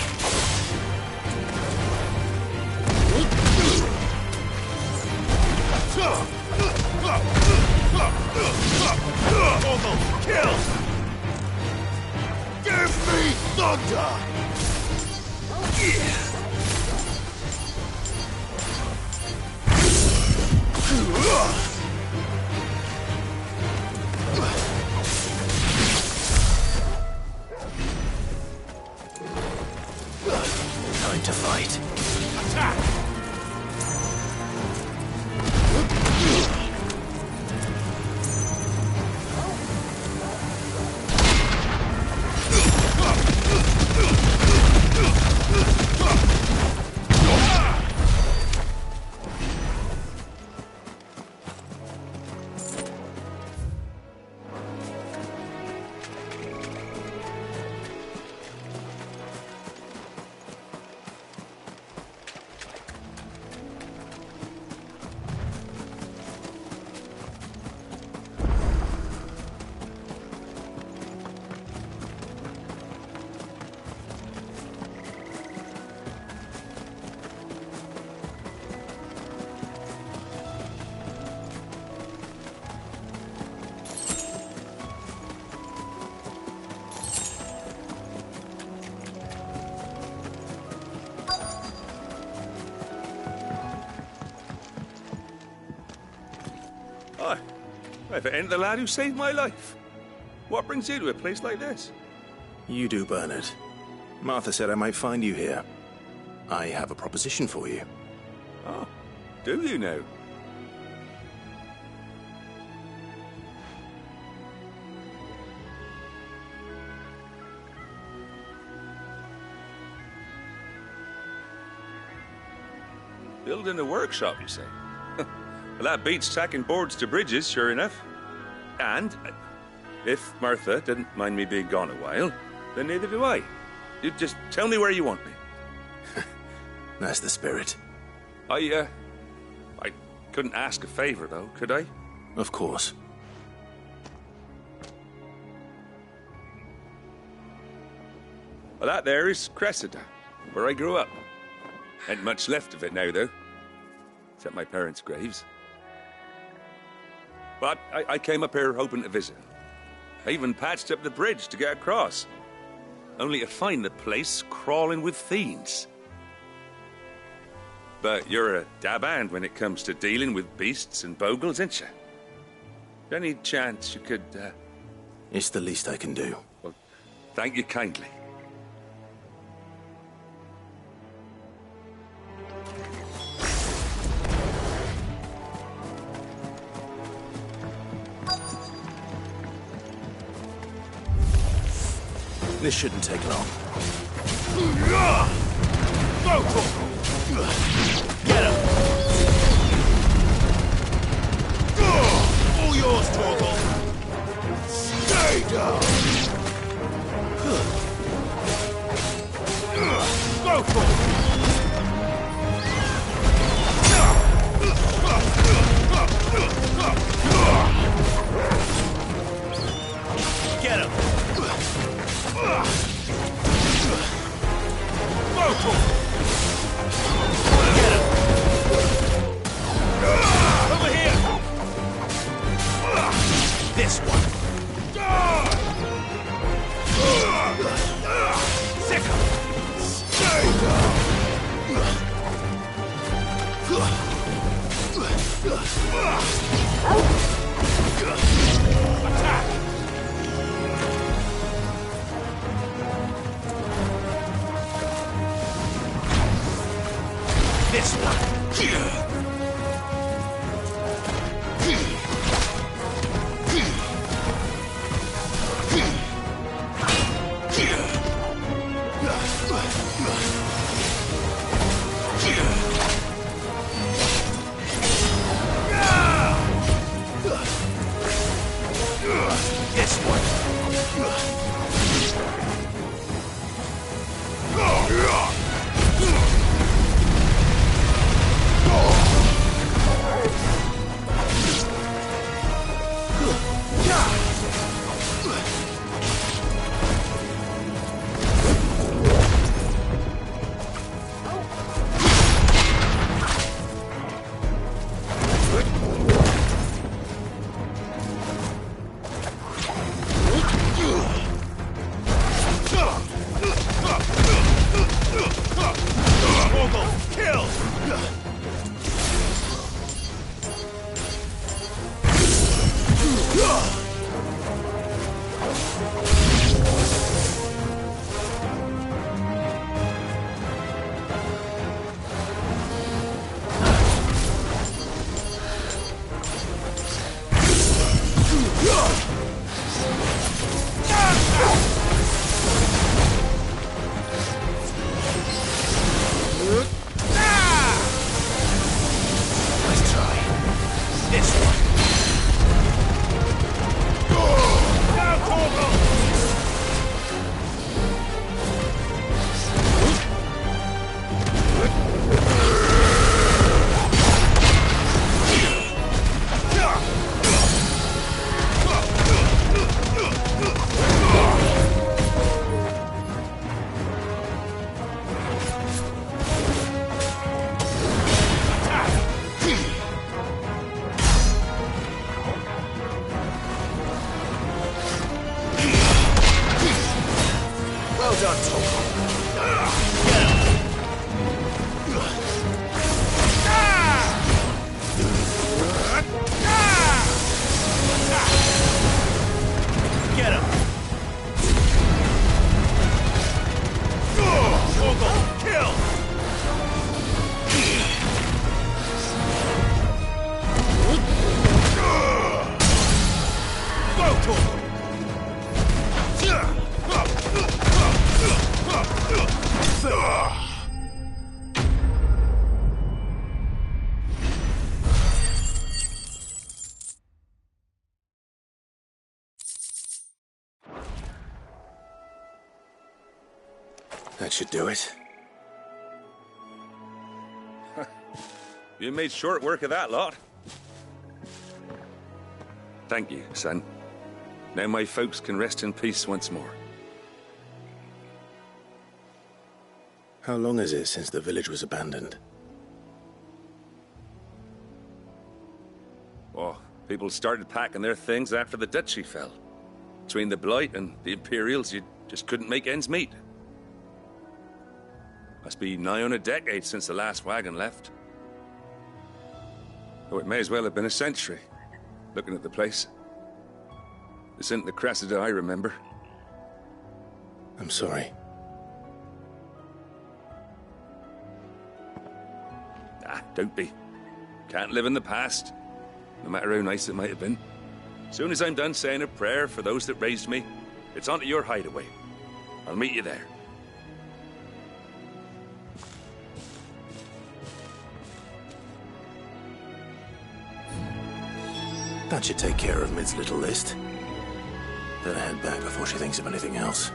Kill! Give me thunder! Time to fight. Attack! Hi. If it ain't the lad who saved my life. What brings you to a place like this? You do, Bernard. Martha said I might find you here. I have a proposition for you. Oh, do you now? Building a workshop, you say? Well, that beats tacking boards to bridges, sure enough. And if Martha didn't mind me being gone a while, then neither do I. You just tell me where you want me. That's the spirit. I couldn't ask a favor, though, could I? Of course. Well, that there is Cressida, where I grew up. Ain't much left of it now, though. Except my parents' graves. But I came up here hoping to visit. I even patched up the bridge to get across. Only to find the place crawling with fiends. But you're a dab hand when it comes to dealing with beasts and bogles, ain't you? Any chance you could, It's the least I can do. Well, thank you kindly. This shouldn't take long. Get him! All yours, Torgal! Stay down! This one. This one. That should do it. You made short work of that lot. Thank you, son. Now my folks can rest in peace once more. How long is it since the village was abandoned? Oh, people started packing their things after the duchy fell. Between the Blight and the Imperials, you just couldn't make ends meet. Must be nigh on a decade since the last wagon left. Oh, it may as well have been a century, looking at the place. This isn't the Cressida I remember. I'm sorry. Ah, don't be. Can't live in the past, no matter how nice it might have been. Soon as I'm done saying a prayer for those that raised me, it's onto your hideaway. I'll meet you there. That should take care of Mid's little list. Better head back before she thinks of anything else.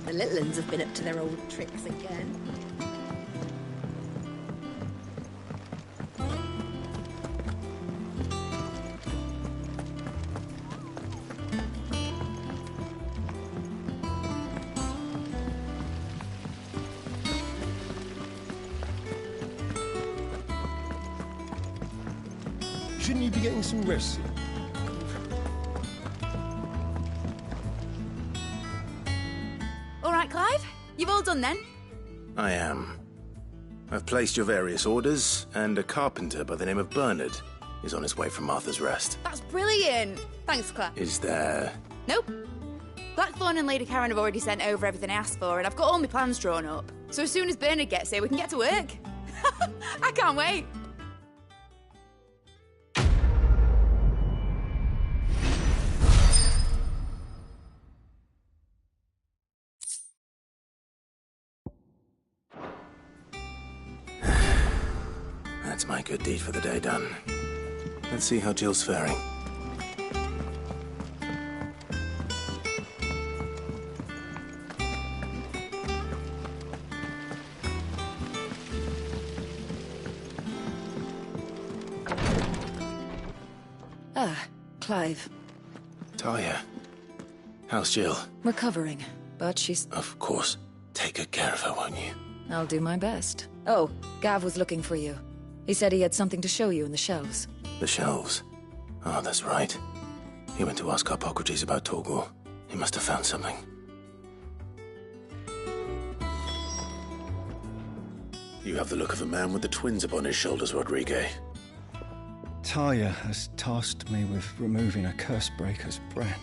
The little ones have been up to their old tricks again. Shouldn't you be getting some rest? All right, Clive? You've all done then? I am. I've placed your various orders, and a carpenter by the name of Bernard is on his way from Martha's Rest. That's brilliant. Thanks, Claire. Is there... Nope. Blackthorn and Lady Karen have already sent over everything I asked for, and I've got all my plans drawn up. So as soon as Bernard gets here, we can get to work. I can't wait. That's my good deed for the day done. Let's see how Jill's faring. Ah, Clive. Talia, how's Jill? Recovering, but she's... Of course. Take good care of her, won't you? I'll do my best. Oh, Gav was looking for you. He said he had something to show you in the shelves. The shelves? Oh, that's right. He went to ask Harpocrates about Torgor. He must have found something. You have the look of a man with the twins upon his shoulders, Rodrigue. Talia has tasked me with removing a Cursebreaker's brand.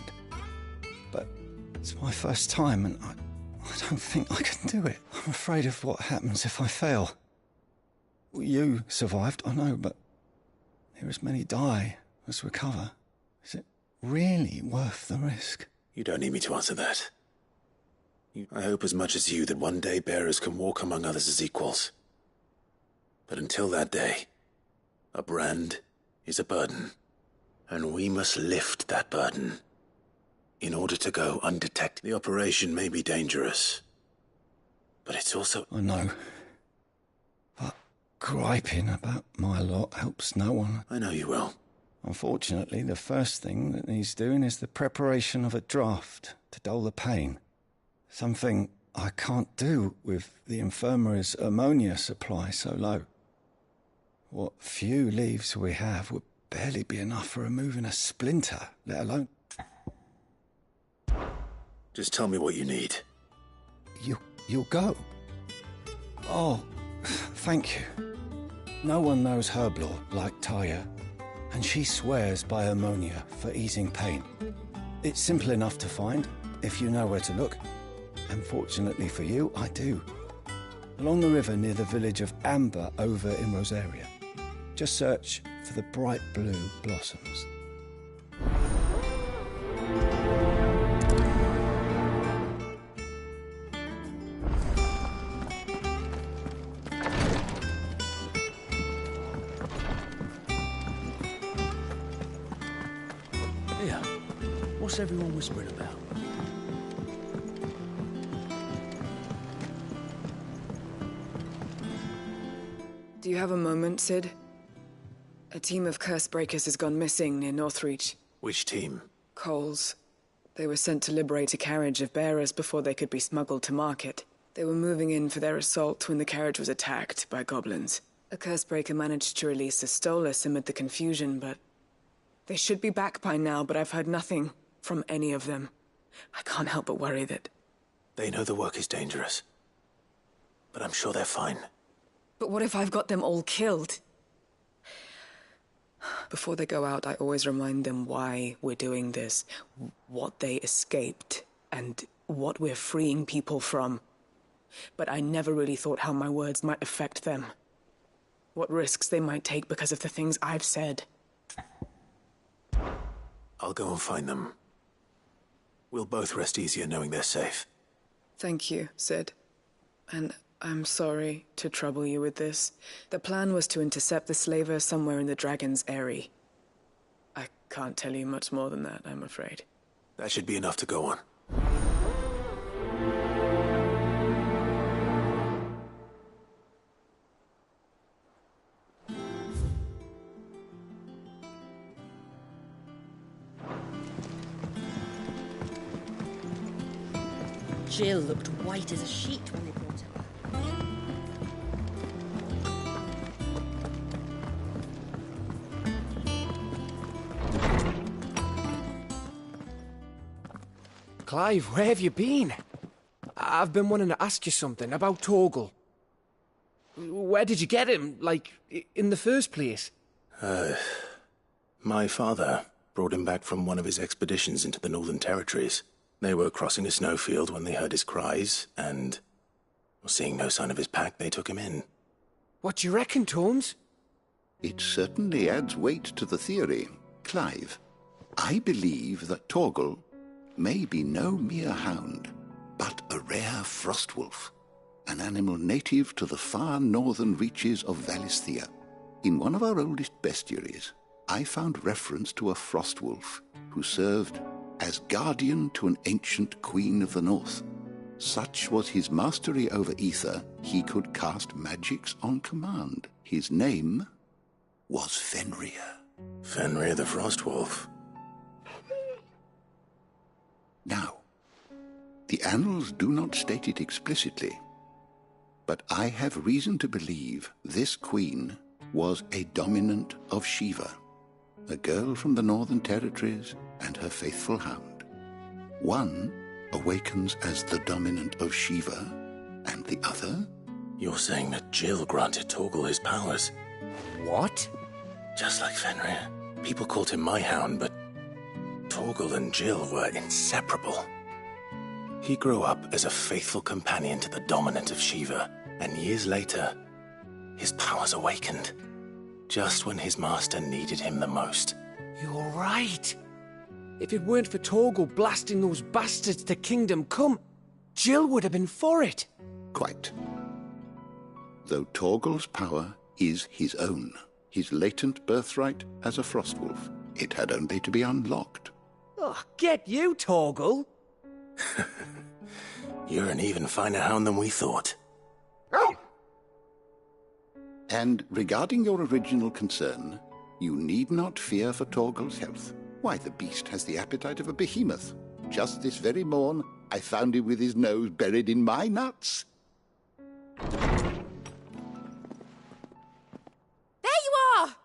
But it's my first time, and I don't think I can do it. I'm afraid of what happens if I fail. You survived, I know, but here as many die as recover. Is it really worth the risk? You don't need me to answer that. I hope as much as you that one day bearers can walk among others as equals. But until that day, a brand is a burden, and we must lift that burden in order to go undetected. The operation may be dangerous, but it's also... I know. But griping about my lot helps no one. I know you will. Unfortunately, the first thing that needs doing is the preparation of a draft to dull the pain. Something I can't do with the infirmary's ammonia supply so low. What few leaves we have would barely be enough for removing a splinter, let alone... Just tell me what you need. You'll go? Oh, thank you. No one knows herb lore like Talia, and she swears by ammonia for easing pain. It's simple enough to find, if you know where to look. And fortunately for you, I do. Along the river near the village of Amber over in Rosaria. Just search for the bright blue blossoms. Here, what's everyone whispering about? Do you have a moment, Sid? A team of Cursebreakers has gone missing near Northreach. Which team? Coles. They were sent to liberate a carriage of bearers before they could be smuggled to market. They were moving in for their assault when the carriage was attacked by goblins. A Cursebreaker managed to release a Stolas amid the confusion, but... They should be back by now, but I've heard nothing from any of them. I can't help but worry that... They know the work is dangerous. But I'm sure they're fine. But what if I've got them all killed? Before they go out, I always remind them why we're doing this, what they escaped, and what we're freeing people from. But I never really thought how my words might affect them. What risks they might take because of the things I've said. I'll go and find them. We'll both rest easier knowing they're safe. Thank you, Sid. And I'm sorry to trouble you with this. The plan was to intercept the slaver somewhere in the Dragon's Eyrie. I can't tell you much more than that, I'm afraid. That should be enough to go on. Jill looked white as a sheet when they brought her up. Clive, where have you been? I've been wanting to ask you something about Torgal. Where did you get him, like, in the first place? My father brought him back from one of his expeditions into the Northern Territories. They were crossing a snowfield when they heard his cries, and, seeing no sign of his pack, they took him in. What do you reckon, Torms? It certainly adds weight to the theory. Clive, I believe that Torgal may be no mere hound, but a rare frostwolf, an animal native to the far northern reaches of Valisthea. In one of our oldest bestiaries, I found reference to a frostwolf who served as guardian to an ancient queen of the north. Such was his mastery over ether, he could cast magics on command. His name was Fenrir. Fenrir the Frostwolf. Now, the annals do not state it explicitly, but I have reason to believe this queen was a dominant of Shiva, a girl from the Northern Territories and her faithful hound. One awakens as the dominant of Shiva, and the other... You're saying that Jill granted Torgal his powers? What? Just like Fenrir. People called him my hound, but Torgal and Jill were inseparable. He grew up as a faithful companion to the dominant of Shiva, and years later, his powers awakened. Just when his master needed him the most. You're right. If it weren't for Torgal blasting those bastards to Kingdom Come, Jill would have been for it. Quite. Though Torgal's power is his own, his latent birthright as a Frostwolf, it had only to be unlocked. Oh, get you, Torgal! You're an even finer hound than we thought. And regarding your original concern, you need not fear for Torgal's health. Why, the beast has the appetite of a behemoth. Just this very morn, I found him with his nose buried in my nuts. There you are!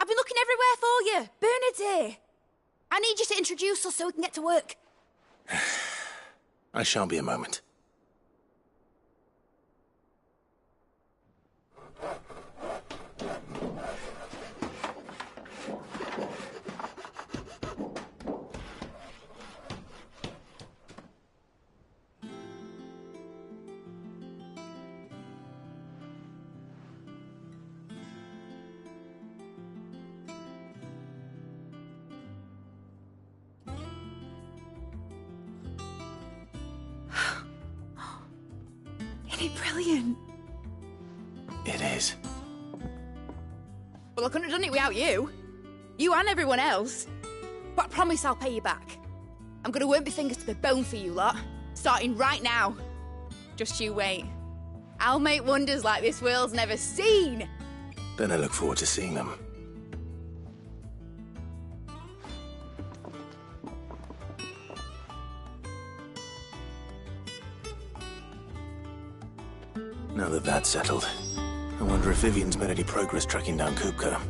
I've been looking everywhere for you. Bernard's here. I need you to introduce us so we can get to work. I shan't be a moment. Brilliant. It is. Well, I couldn't have done it without you. You and everyone else. But I promise I'll pay you back. I'm gonna work my fingers to the bone for you lot. Starting right now. Just you wait. I'll make wonders like this world's never seen. Then I look forward to seeing them. Now that that's settled, I wonder if Vivian's made any progress tracking down Kupka.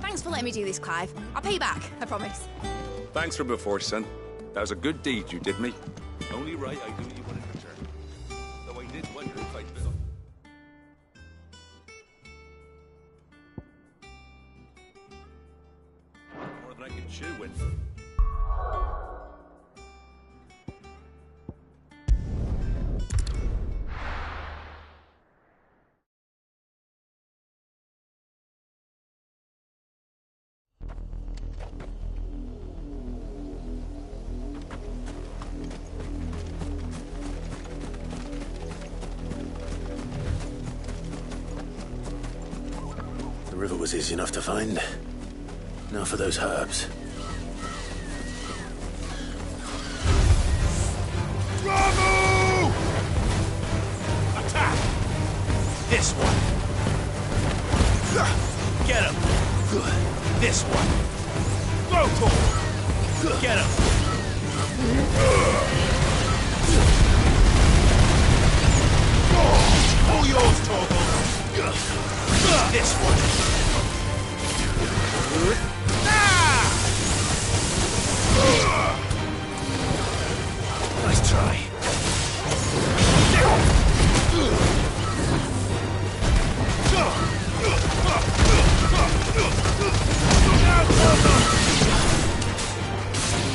Thanks for letting me do this, Clive. I'll pay you back, I promise. Thanks from before, son. That was a good deed you did me. Only right I do you one in return. Though I did wonder if I'd been... More than I could chew with. The river was easy enough to find. Now for those herbs. Bravo! Attack! This one. Get him. This one. Throw to him. Get him. All yours, Torgal. This one. Nice try.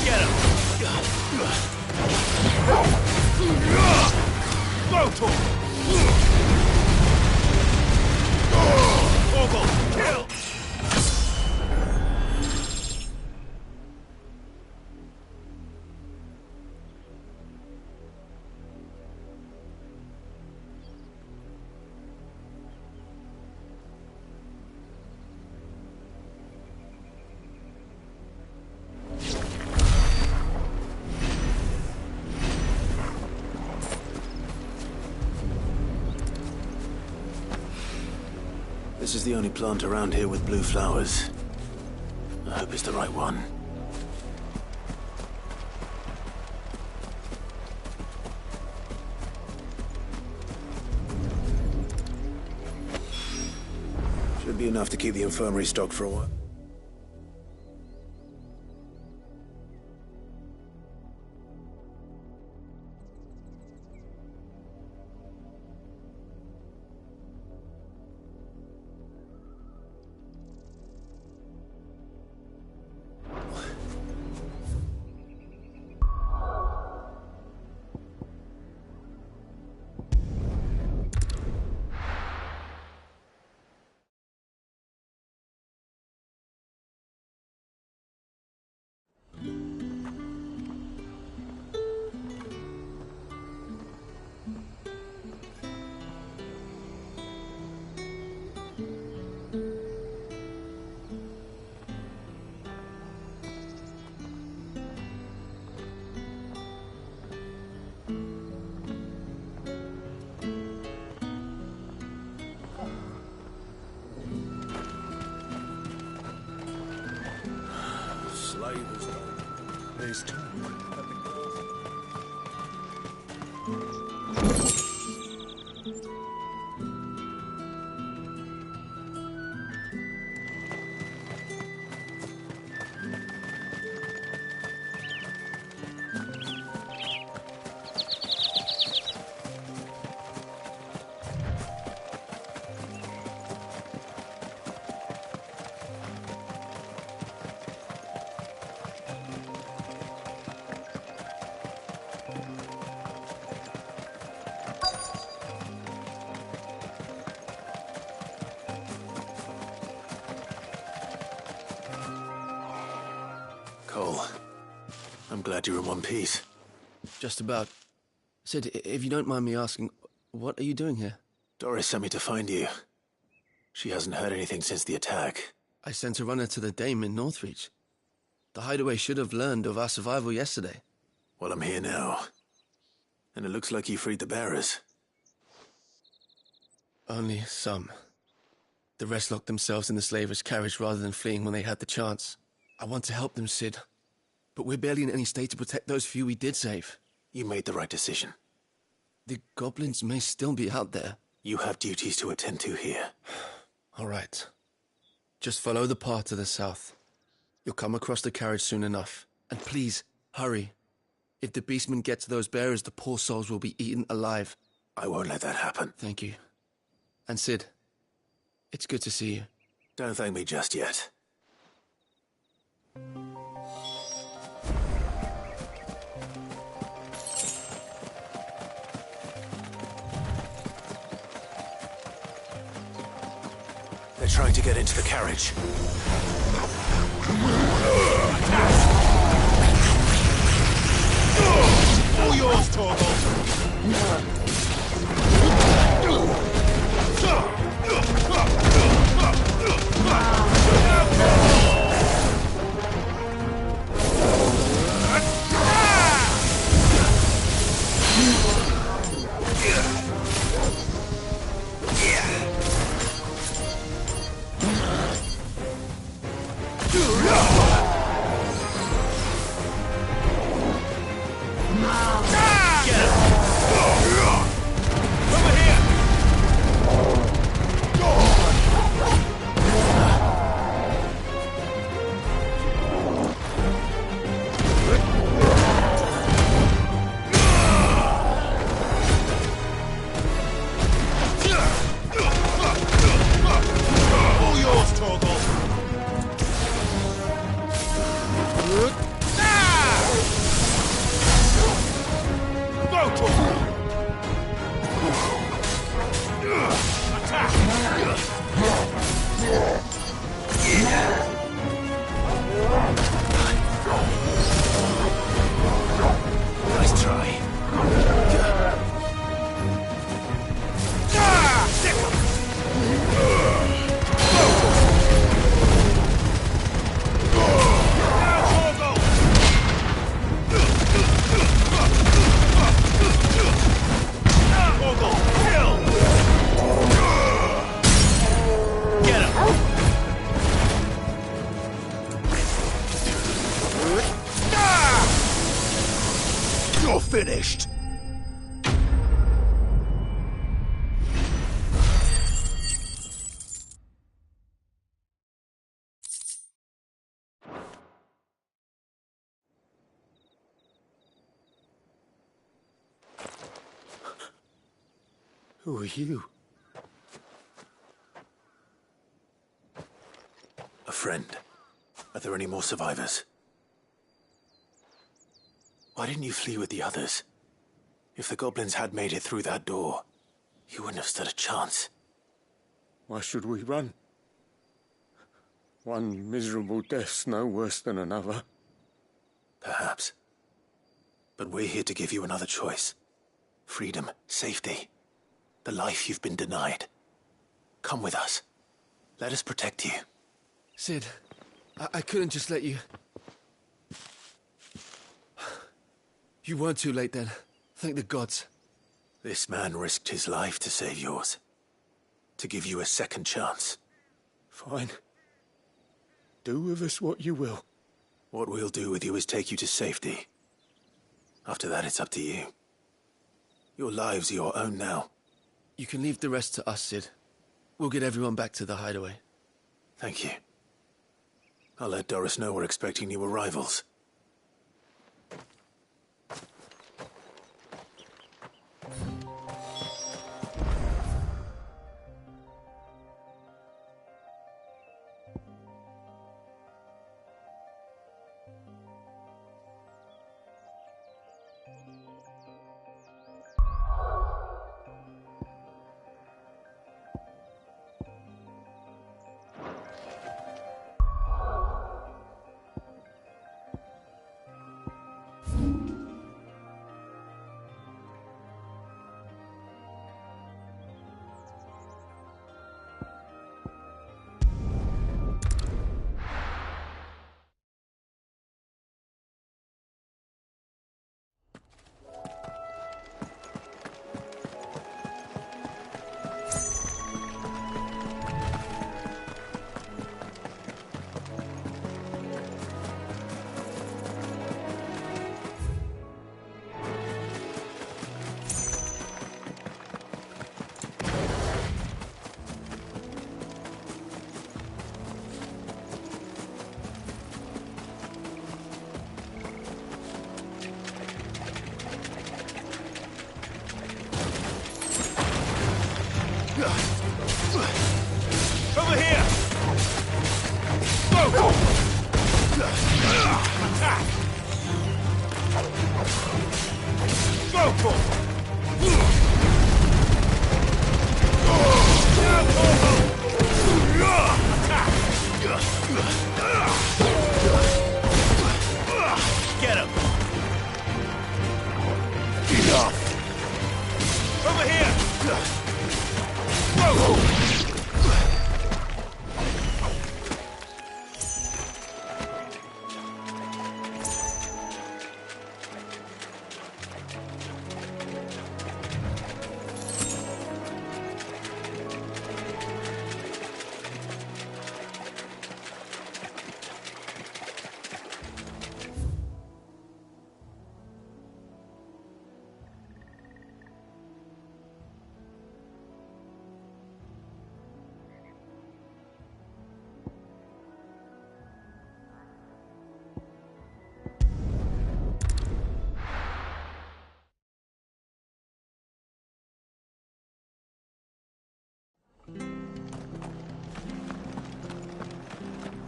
Get him. Throw to him. Torgal, kill! This is the only plant around here with blue flowers. I hope it's the right one. Should be enough to keep the infirmary stocked for a while. There's two. Cole, I'm glad you're in one piece. Just about. Sid, if you don't mind me asking, what are you doing here? Doris sent me to find you. She hasn't heard anything since the attack. I sent a runner to the Dame in Northreach. The hideaway should have learned of our survival yesterday. Well, I'm here now. And it looks like you freed the bearers. Only some. The rest locked themselves in the slaver's carriage rather than fleeing when they had the chance. I want to help them, Sid. But we're barely in any state to protect those few we did save. You made the right decision. The goblins may still be out there. You have duties to attend to here. All right. Just follow the path to the south. You'll come across the carriage soon enough. And please, hurry. If the beastmen get to those bearers, the poor souls will be eaten alive. I won't let that happen. Thank you. And Sid, it's good to see you. Don't thank me just yet. They're trying to get into the carriage. All yours, Torgal! Nice try. You're finished! Who are you? A friend. Are there any more survivors? Why didn't you flee with the others? If the goblins had made it through that door, you wouldn't have stood a chance. Why should we run? One miserable death's no worse than another. Perhaps. But we're here to give you another choice. Freedom, safety, the life you've been denied. Come with us. Let us protect you. Sid, I couldn't just let you... You weren't too late then. Thank the gods. This man risked his life to save yours. To give you a second chance. Fine. Do with us what you will. What we'll do with you is take you to safety. After that, it's up to you. Your lives are your own now. You can leave the rest to us, Sid. We'll get everyone back to the hideaway. Thank you. I'll let Doris know we're expecting new arrivals.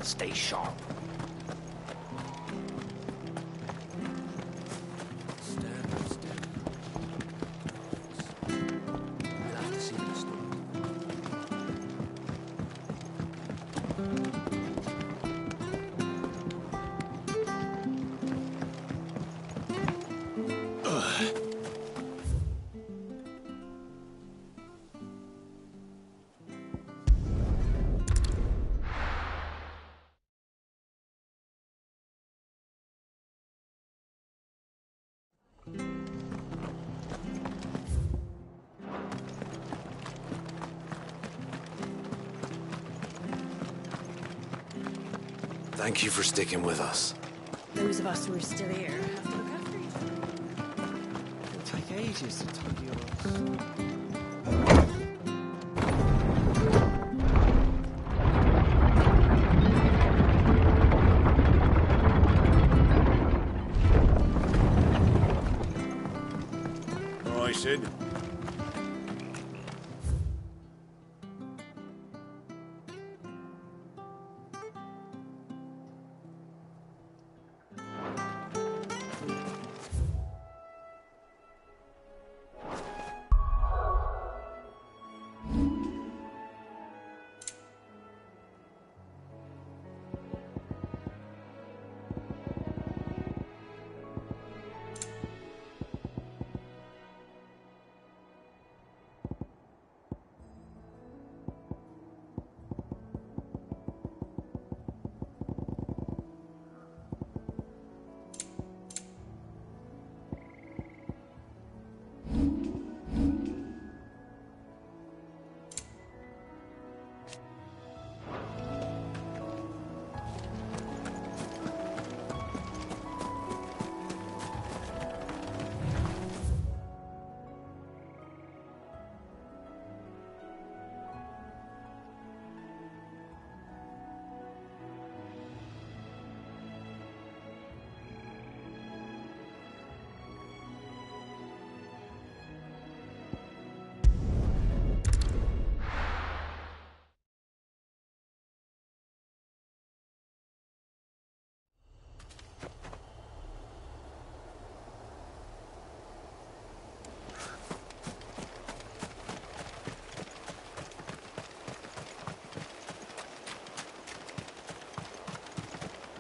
Stay sharp. Thank you for sticking with us. Those of us who are still here have to look after each other. It'll take ages to tidy yours. All right, Sid.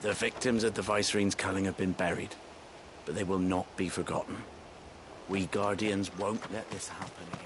The victims at the Viceroy's culling have been buried, but they will not be forgotten. We Guardians won't let this happen again.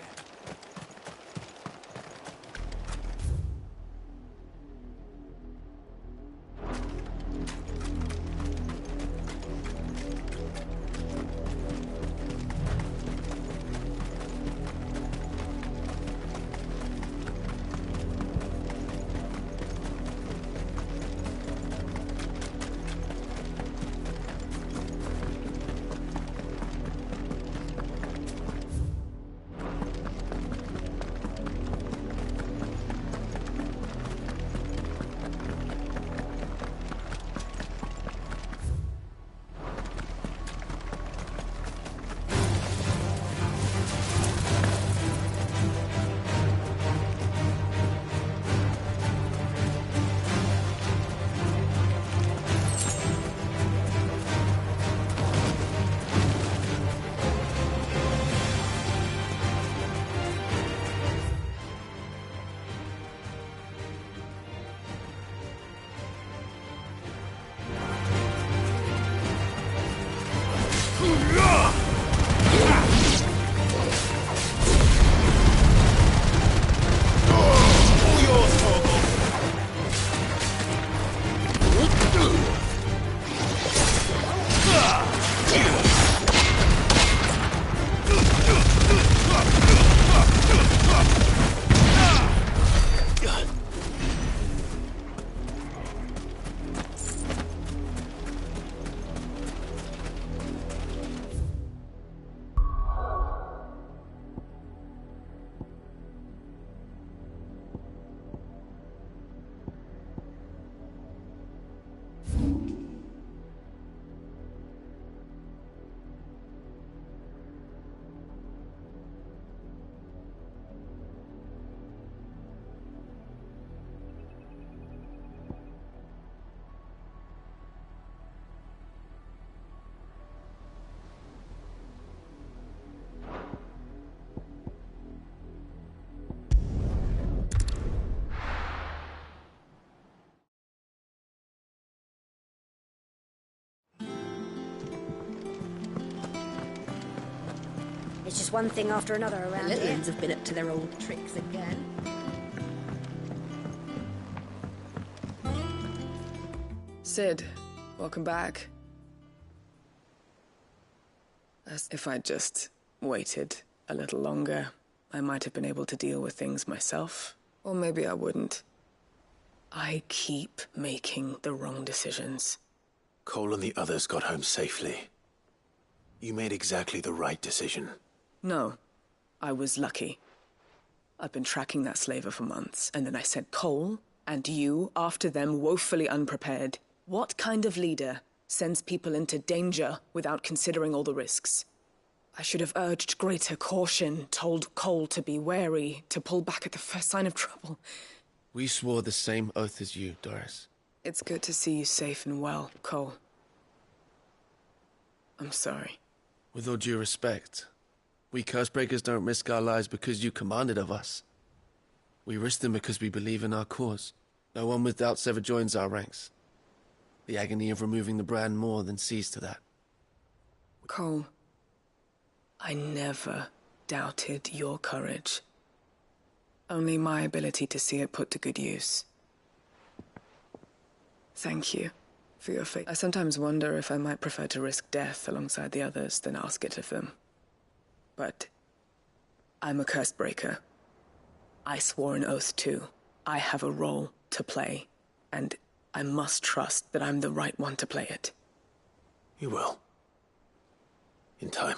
It's just one thing after another around The here. Litlands have been up to their old tricks again. Sid, welcome back. As if I'd just waited a little longer, I might have been able to deal with things myself. Or maybe I wouldn't. I keep making the wrong decisions. Cole and the others got home safely. You made exactly the right decision. No, I was lucky. I've been tracking that slaver for months, and then I sent Cole and you after them, woefully unprepared. What kind of leader sends people into danger without considering all the risks? I should have urged greater caution, told Cole to be wary, to pull back at the first sign of trouble. We swore the same oath as you, Doris. It's good to see you safe and well, Cole. I'm sorry. With all due respect, we Cursebreakers don't risk our lives because you commanded of us. We risk them because we believe in our cause. No one with doubts ever joins our ranks. The agony of removing the brand more than sees to that. Cole, I never doubted your courage. Only my ability to see it put to good use. Thank you for your faith. I sometimes wonder if I might prefer to risk death alongside the others than ask it of them. But I'm a Cursebreaker. I swore an oath too. I have a role to play, and I must trust that I'm the right one to play it. You will. In time.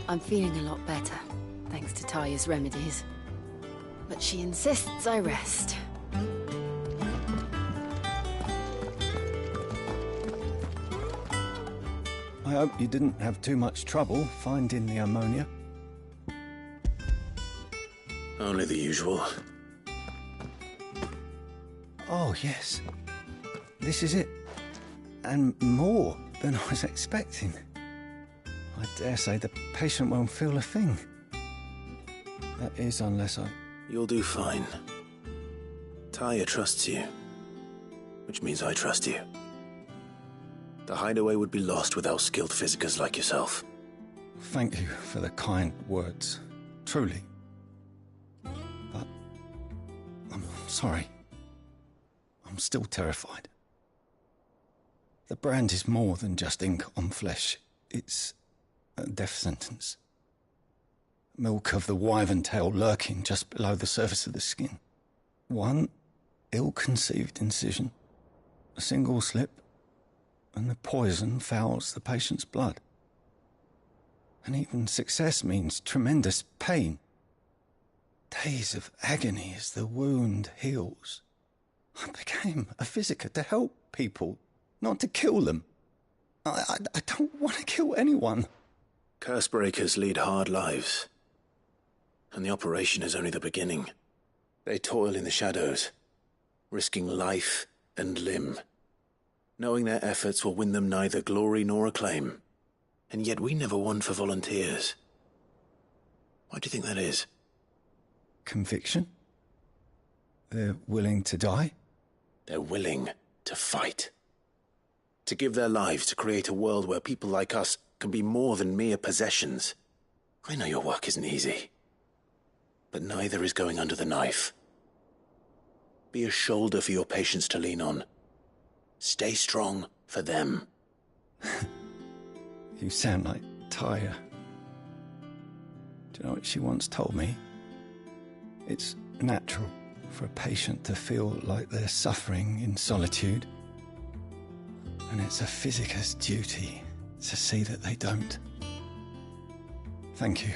I'm feeling a lot better, thanks to Taya's remedies. But she insists I rest. I hope you didn't have too much trouble finding the ammonia. Only the usual. Oh, yes. This is it. And more than I was expecting. I dare say the patient won't feel a thing. That is, unless I... You'll do fine. Taya trusts you. Which means I trust you. The hideaway would be lost without skilled physicers like yourself. Thank you for the kind words. Truly. But... I'm sorry. I'm still terrified. The brand is more than just ink on flesh. It's a death sentence. Milk of the wyvern tail lurking just below the surface of the skin. One ill-conceived incision, a single slip, and the poison fouls the patient's blood. And even success means tremendous pain. Days of agony as the wound heals. I became a physiker to help people, not to kill them. I don't want to kill anyone. Cursebreakers lead hard lives. And the operation is only the beginning. They toil in the shadows, risking life and limb, knowing their efforts will win them neither glory nor acclaim. And yet we never won for volunteers. Why do you think that is? Conviction? They're willing to die? They're willing to fight. To give their lives to create a world where people like us can be more than mere possessions. I know your work isn't easy. But neither is going under the knife. Be a shoulder for your patients to lean on. Stay strong for them. You sound like Tyre. Do you know what she once told me? It's natural for a patient to feel like they're suffering in solitude. And it's a physicist's duty to see that they don't. Thank you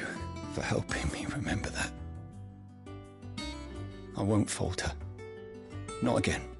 for helping me remember that. I won't falter. Not again.